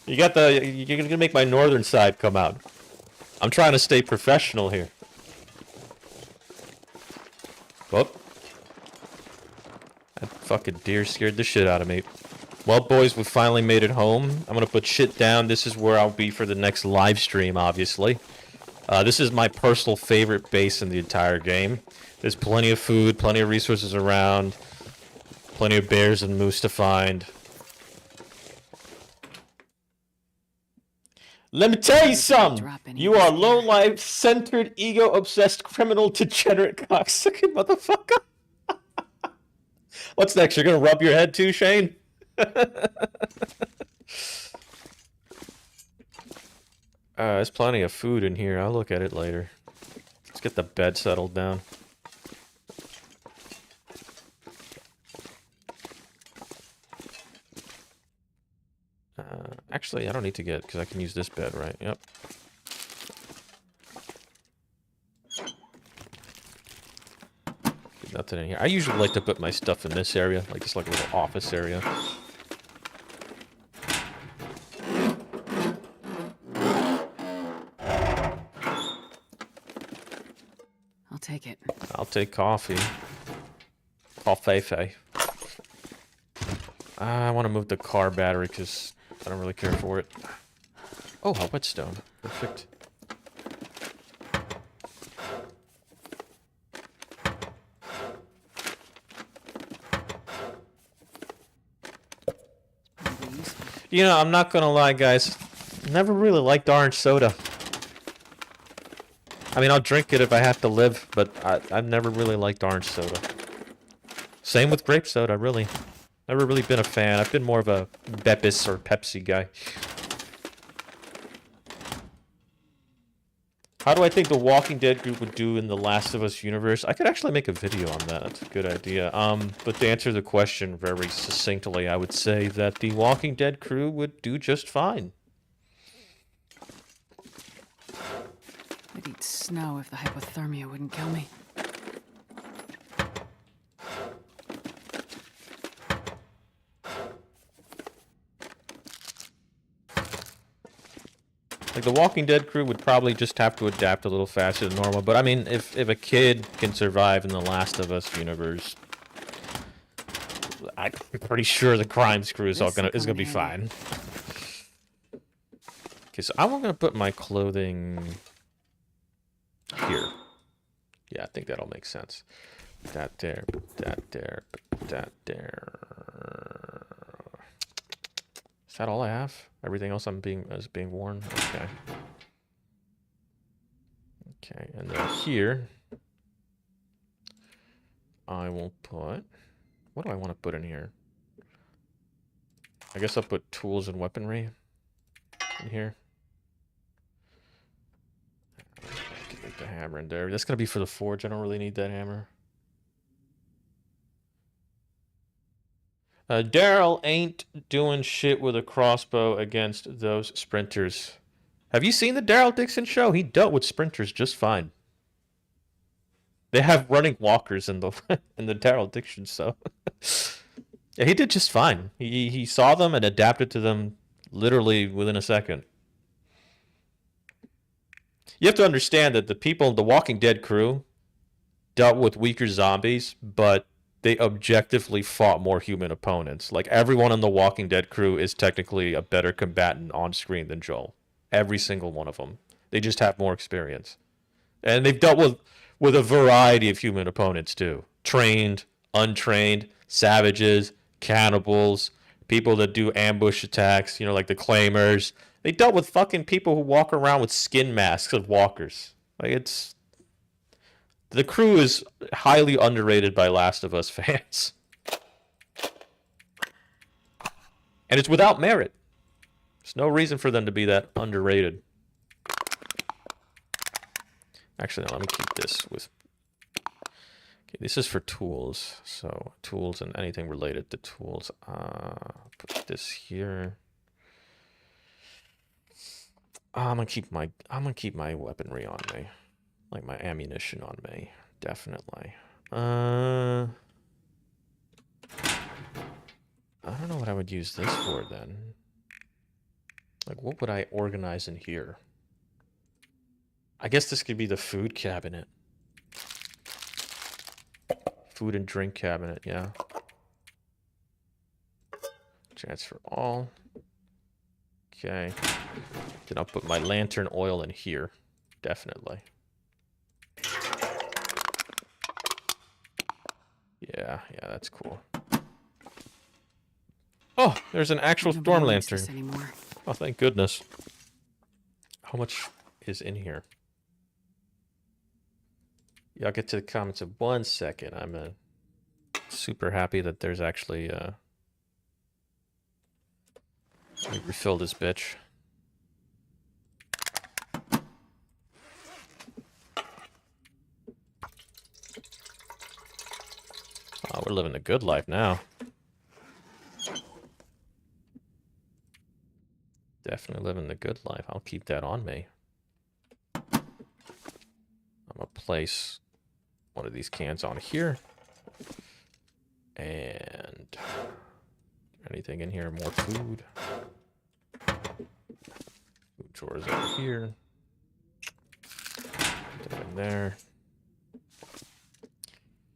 A: You're gonna make my northern side come out. I'm trying to stay professional here. Whoop. That fucking deer scared the shit out of me. Well, boys, we finally made it home. I'm gonna put shit down. This is where I'll be for the next live stream, obviously. This is my personal favorite base in the entire game. There's plenty of food, plenty of resources around, plenty of bears and moose to find. Let me tell you something! You are low-life, centered, ego-obsessed, criminal, degenerate, cocksucking motherfucker! What's next? You're gonna rub your head too, Shane? There's plenty of food in here. I'll look at it later. Let's get the bed settled down. Actually, I don't need to get it, because I can use this bed, right? Yep. Nothing in here. I usually like to put my stuff in this area, like just like a little office area.
B: I'll take it.
A: I'll take coffee. Coffee. I want to move the car battery because I don't really care for it. Oh, a whetstone. Perfect. You know, I'm not gonna lie, guys. Never really liked orange soda. I mean, I'll drink it if I have to live, but I've never really liked orange soda. Same with grape soda, really. Never really been a fan. I've been more of a Beppis or Pepsi guy. How do I think the Walking Dead group would do in the Last of Us universe? I could actually make a video on that. That's a good idea. But to answer the question very succinctly, I would say that the Walking Dead crew would do just fine.
B: I'd eat snow if the hypothermia wouldn't kill me.
A: Like, the Walking Dead crew would probably just have to adapt a little faster than normal. But, I mean, if a kid can survive in the Last of Us universe, I'm pretty sure the Crimes crew is gonna be fine. Okay, so I'm gonna put my clothing here. Yeah, I think that'll make sense. That there, that there, that there. Is that all I have? Everything else is being worn? Okay. Okay, and then here, I will put... What do I want to put in here? I guess I'll put tools and weaponry in here. Get the hammer in there. That's going to be for the forge. I don't really need that hammer. Daryl ain't doing shit with a crossbow against those sprinters. Have you seen the Daryl Dixon show? He dealt with sprinters just fine. They have running walkers in the in the Daryl Dixon show. Yeah, he did just fine. He saw them and adapted to them literally within a second. You have to understand that the people in the Walking Dead crew dealt with weaker zombies, but they objectively fought more human opponents. Like, everyone in the Walking Dead crew is technically a better combatant on screen than Joel. Every single one of them. They just have more experience. And they've dealt with a variety of human opponents, too. Trained, untrained, savages, cannibals, people that do ambush attacks, you know, like the claimers. They dealt with fucking people who walk around with skin masks of walkers. Like, it's... The crew is highly underrated by Last of Us fans. And it's without merit. There's no reason for them to be that underrated. Actually, no, let me keep this with... Okay, this is for tools. So, tools and anything related to tools. Put this here. I'm gonna keep my weaponry on me. Like my ammunition on me. Definitely. I don't know what I would use this for then. Like, what would I organize in here? I guess this could be the food cabinet. Food and drink cabinet, yeah. Transfer all. Okay. Then I'll put my lantern oil in here. Definitely. Yeah, that's cool. Oh, there's an actual storm lantern. Oh, thank goodness. How much is in here? Yeah, I'll get to the comments in 1 second. I'm super happy that there's actually... Let me refill this bitch. Oh, we're living a good life now. Definitely living the good life. I'll keep that on me. I'm gonna place one of these cans on here. And anything in here? More food. Food drawers over here. Put them in there.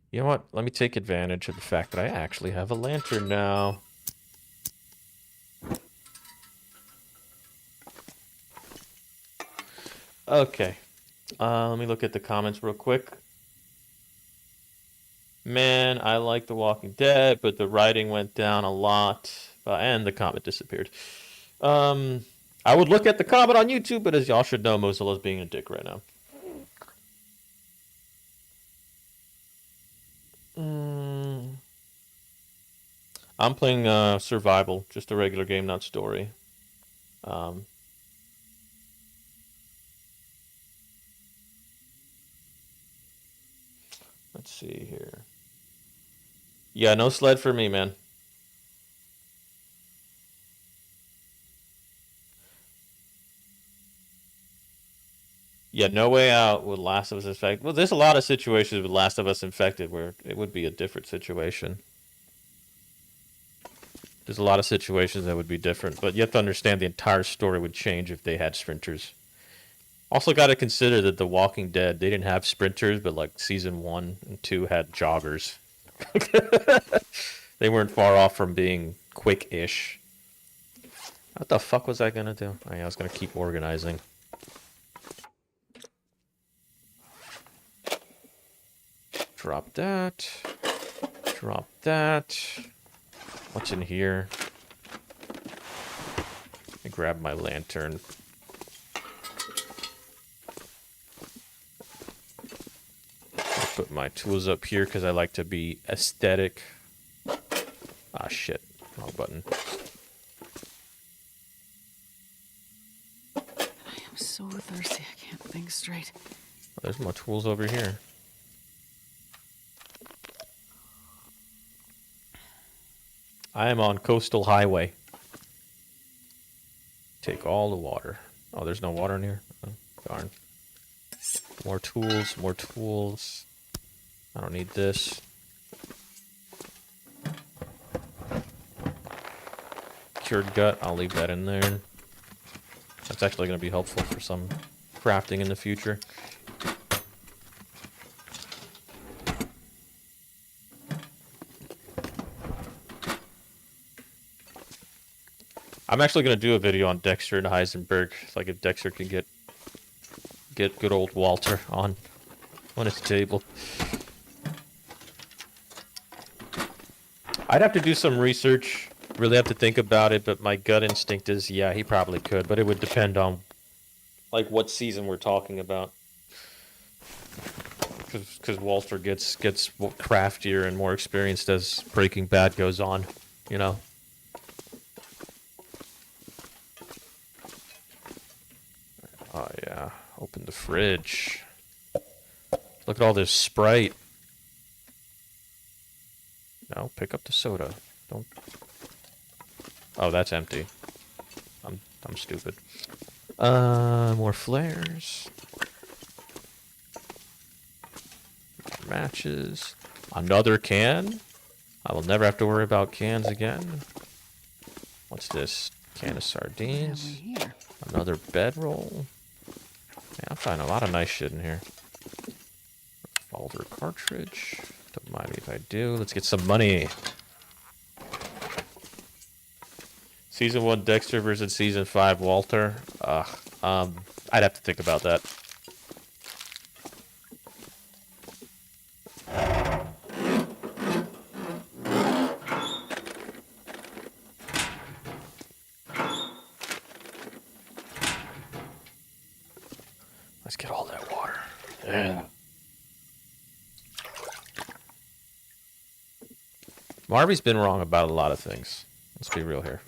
A: You know what? Let me take advantage of the fact that I actually have a lantern now. Okay. Let me look at the comments real quick. Man, I like The Walking Dead, but the writing went down a lot. And the comment disappeared. I would look at the comment on YouTube, but as y'all should know, Mozilla's being a dick right now. I'm playing survival, just a regular game, not story. Let's see here. Yeah, no sled for me, man. Yeah, No Way Out with Last of Us Infected. Well, there's a lot of situations with Last of Us Infected where it would be a different situation. There's a lot of situations that would be different, but you have to understand the entire story would change if they had sprinters. Also got to consider that The Walking Dead, they didn't have sprinters, but like season 1 and 2 had joggers. They weren't far off from being quick-ish. What the fuck was I gonna do? Oh, yeah, I was gonna keep organizing. Drop that. Drop that. What's in here? I grab my lantern. I put my tools up here because I like to be aesthetic. Ah, shit. Wrong button.
B: I am so thirsty, I can't think straight.
A: Oh, there's more tools over here. I am on Coastal Highway. Take all the water. Oh, there's no water in here? Oh, darn. More tools, more tools. I don't need this. Cured gut, I'll leave that in there. That's actually going to be helpful for some crafting in the future. I'm actually going to do a video on Dexter and Heisenberg, like if Dexter can get good old Walter on his table. I'd have to do some research, really have to think about it, but my gut instinct is, yeah, he probably could, but it would depend on, like, what season we're talking about. Because Walter gets craftier and more experienced as Breaking Bad goes on, you know? Oh yeah, open the fridge. Look at all this Sprite. No, pick up the soda. Don't. Oh, that's empty. I'm stupid. More flares. Matches. Another can. I will never have to worry about cans again. What's this? Can of sardines. Another bedroll. Yeah, I'm finding a lot of nice shit in here. Alder cartridge. Don't mind me if I do. Let's get some money. Season 1 Dexter versus Season 5 Walter. I'd have to think about that. Let's get all that water. Yeah. Marvy's been wrong about a lot of things. Let's be real here.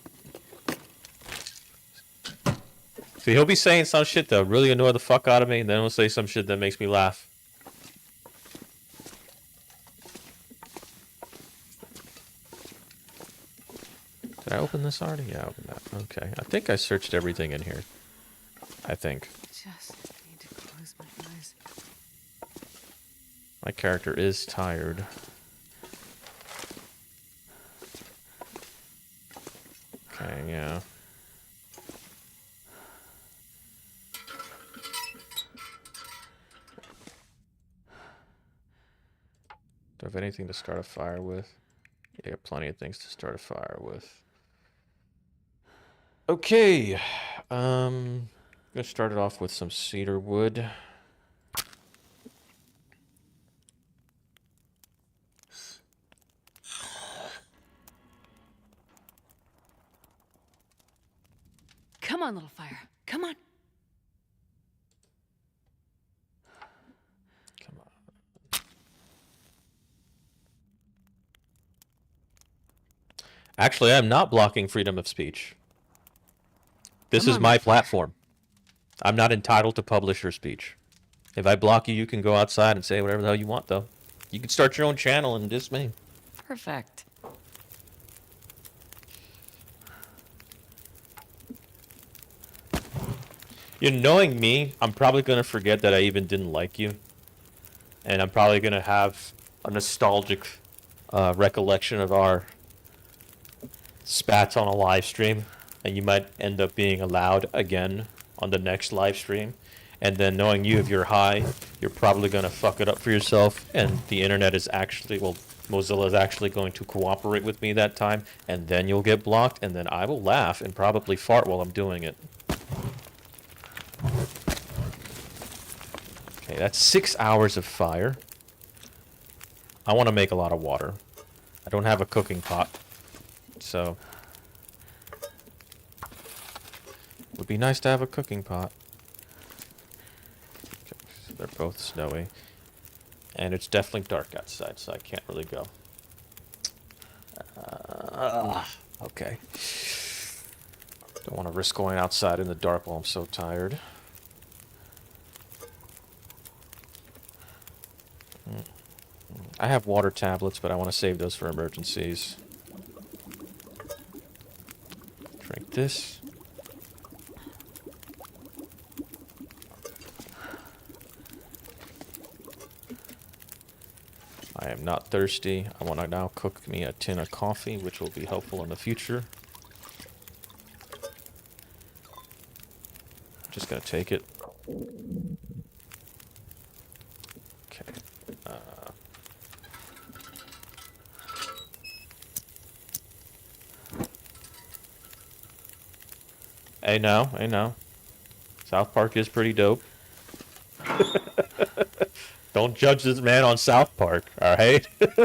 A: See, he'll be saying some shit that'll really annoy the fuck out of me, and then he'll say some shit that makes me laugh. Did I open this already? Yeah, I opened that. Okay. I think I searched everything in here. I think.
B: Just need to close my eyes.
A: My character is tired. Okay, yeah. Do I have anything to start a fire with? Yeah, plenty of things to start a fire with. Okay. I'm gonna start it off with some cedar wood.
B: Come on, little fire. Come on.
A: Come on. Actually, I'm not blocking freedom of speech. This is my platform. I'm not entitled to publish your speech. If I block you, you can go outside and say whatever the hell you want, though. You can start your own channel and diss me.
B: Perfect.
A: You know, knowing me, I'm probably going to forget that I even didn't like you. And I'm probably going to have a nostalgic recollection of our spats on a live stream. And you might end up being allowed again on the next live stream. And then knowing you, if you're high, you're probably going to fuck it up for yourself. And the internet is actually, well, Mozilla is actually going to cooperate with me that time. And then you'll get blocked. And then I will laugh and probably fart while I'm doing it. Okay, that's 6 hours of fire. I want to make a lot of water. I don't have a cooking pot. So it would be nice to have a cooking pot. Okay, so they're both snowy. And it's definitely dark outside, so I can't really go. Okay. Don't want to risk going outside in the dark while I'm so tired. I have water tablets, but I want to save those for emergencies. Drink this. I am not thirsty. I want to now cook me a tin of coffee, which will be helpful in the future. Just gonna take it. Okay. Hey now. South Park is pretty dope. Don't judge this man on South Park, alright? Put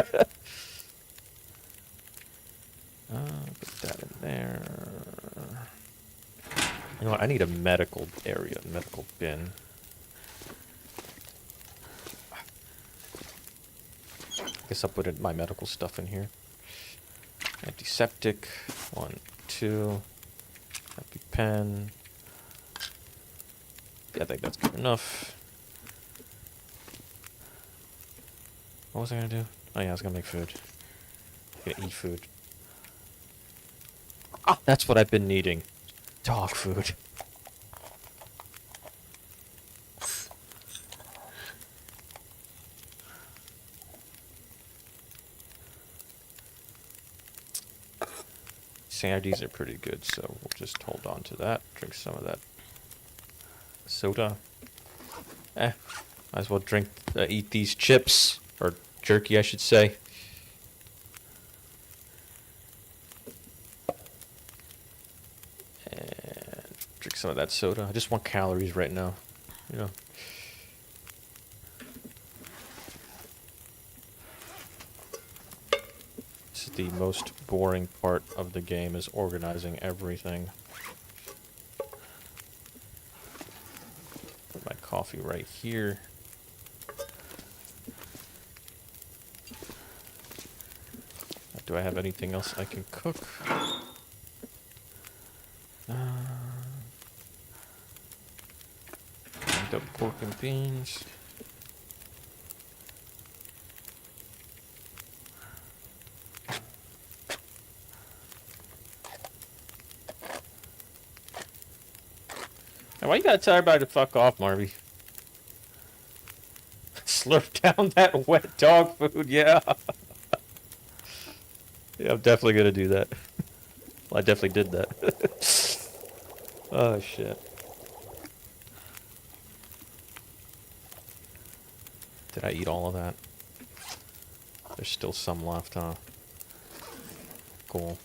A: that in there. You know what? I need a medical area, medical bin. Guess I'll put my medical stuff in here. Antiseptic. 1, 2. EpiPen. I think that's good enough. What was I gonna do? Oh yeah, I was gonna make food. I'm gonna eat food. Ah, that's what I've been needing. Dog food. Sandies are pretty good, so we'll just hold on to that. Drink some of that soda. Might as well eat these chips. Or jerky, I should say. And drink some of that soda. I just want calories right now. You know. This is the most boring part of the game, is organizing everything. Put my coffee right here. Do I have anything else I can cook? The pork and beans. Now, why you gotta tell everybody to fuck off, Marvy? Slurp down that wet dog food, yeah. Yeah, I'm definitely gonna do that. Well, I definitely did that. Oh, shit. Did I eat all of that? There's still some left, huh? Cool.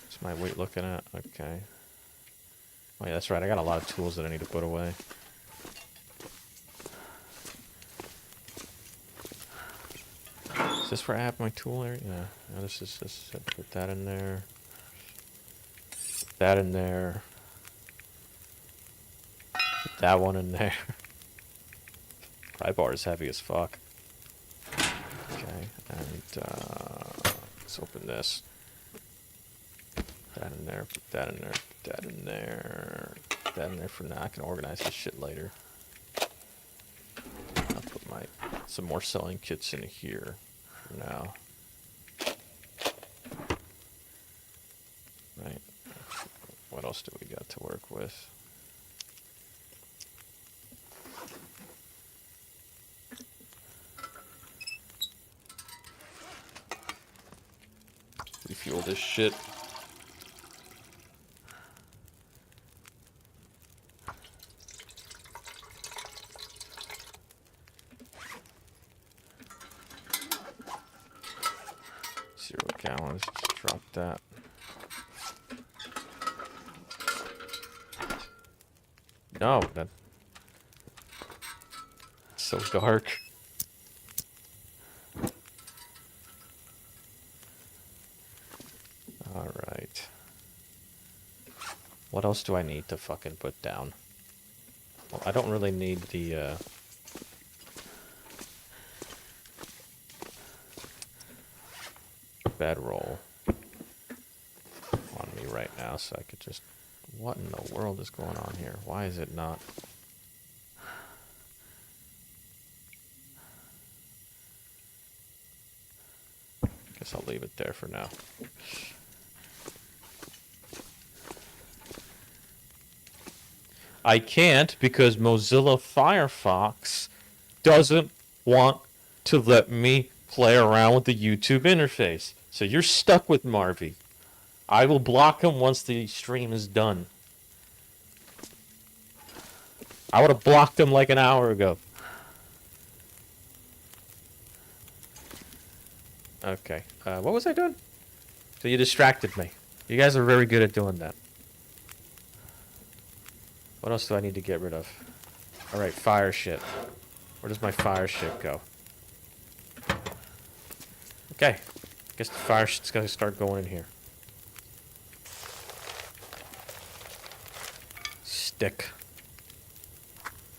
A: What's my weight looking at? Okay. Oh yeah, that's right. I got a lot of tools that I need to put away. Is this where I have my tool area? Yeah. No, this is this. Put that in there. That in there. Put that one in there. Pry bar is heavy as fuck. Okay, and let's open this. Put that in there. Put that in there. Put that in there. Put that in there for now. I can organize this shit later. I'll put some more selling kits in here for now. Right. What else do we got to work with? Refuel this shit. Gallons, just drop that. No, that's so dark. Alright. What else do I need to fucking put down? Well, I don't really need the, bedroll on me right now, so I could just... What in the world is going on here? Why is it not... Guess I'll leave it there for now. I can't because Mozilla Firefox doesn't want to let me play around with the YouTube interface. So you're stuck with Marvy. I will block him once the stream is done. I would have blocked him like an hour ago. Okay. What was I doing? So you distracted me. You guys are very good at doing that. What else do I need to get rid of? Alright, fire shit. Where does my fire shit go? Okay. Guess the fire shit's gonna start going in here. Stick.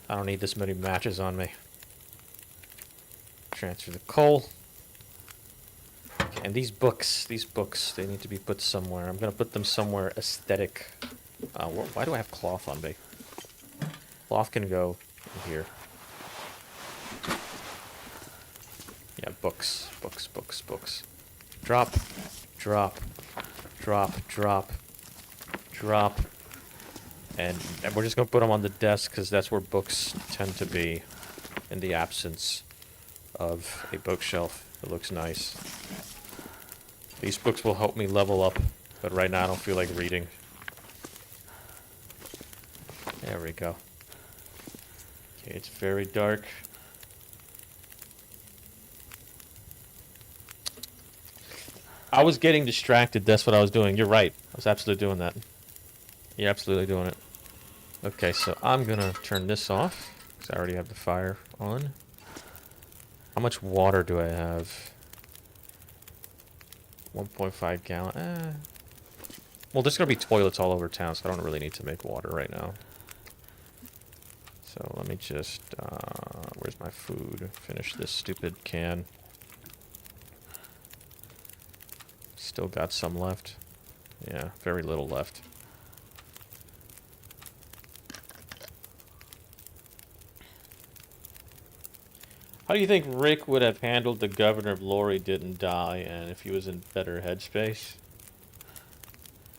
A: I don't need this many matches on me. Transfer the coal. And these books, they need to be put somewhere. I'm gonna put them somewhere aesthetic. Why do I have cloth on me? Cloth can go in here. Yeah, books. Drop, drop, drop, drop, drop. And we're just gonna put them on the desk because that's where books tend to be in the absence of a bookshelf. It looks nice. These books will help me level up, but right now I don't feel like reading. There we go. Okay, it's very dark. I was getting distracted, that's what I was doing. You're right. I was absolutely doing that. You're absolutely doing it. Okay, so I'm gonna turn this off, because I already have the fire on. How much water do I have? 1.5 gallon. Well, there's gonna be toilets all over town, so I don't really need to make water right now. So let me just, where's my food? Finish this stupid can. Still got some left. Yeah, very little left. How do you think Rick would have handled the governor if Lori didn't die and if he was in better headspace?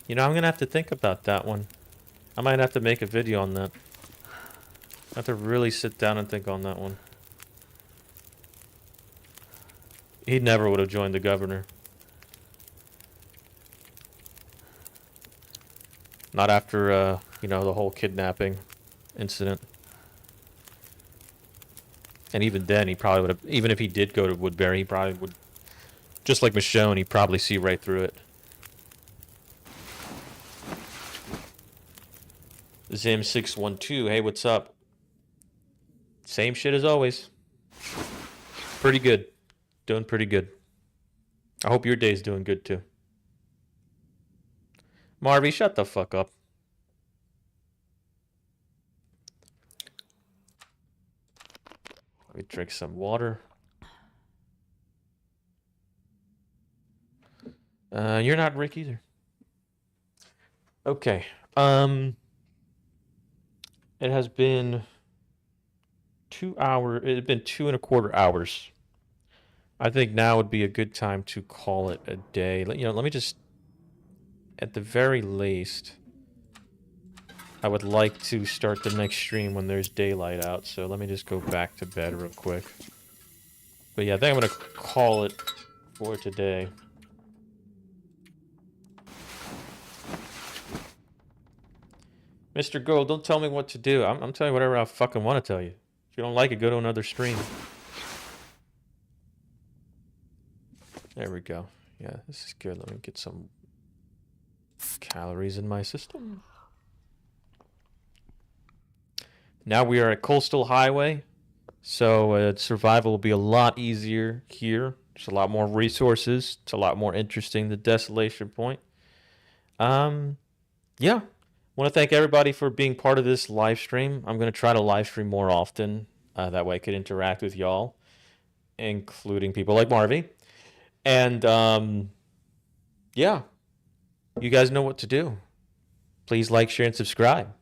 A: You know, I'm gonna have to think about that one. I might have to make a video on that. I have to really sit down and think on that one. He never would have joined the governor. Not after, you know, the whole kidnapping incident. And even then, he probably would have, even if he did go to Woodbury, he probably would, just like Michonne, he'd probably see right through it. Zim612, hey, what's up? Same shit as always. Pretty good. Doing pretty good. I hope your day's doing good too. Marvy, shut the fuck up. Let me drink some water. You're not Rick either. Okay. It has been 2 hours. It's been 2.25 hours. I think now would be a good time to call it a day. You know, let me just, at the very least, I would like to start the next stream when there's daylight out. So let me just go back to bed real quick. But yeah, I think I'm gonna call it for today. Mr. Gold, don't tell me what to do. I'm telling you whatever I fucking want to tell you. If you don't like it, go to another stream. There we go. Yeah, this is good. Let me get some calories in my system. Now we are at Coastal Highway, so survival will be a lot easier here. There's a lot more resources. It's a lot more interesting, the Desolation Point. Yeah. I want to thank everybody for being part of this live stream. I'm going to try to live stream more often. That way I could interact with y'all, including people like Marvy. And, yeah. You guys know what to do. Please like, share, and subscribe.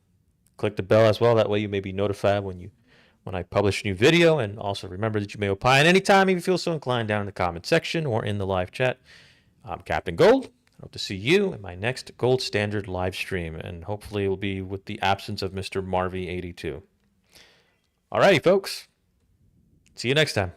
A: Click the bell as well. That way you may be notified when I publish a new video. And also remember that you may opine anytime if you feel so inclined down in the comment section or in the live chat. I'm Captain Gold. I hope to see you in my next Gold Standard live stream. And hopefully it will be with the absence of Mr. Marvy82. Alrighty, folks. See you next time.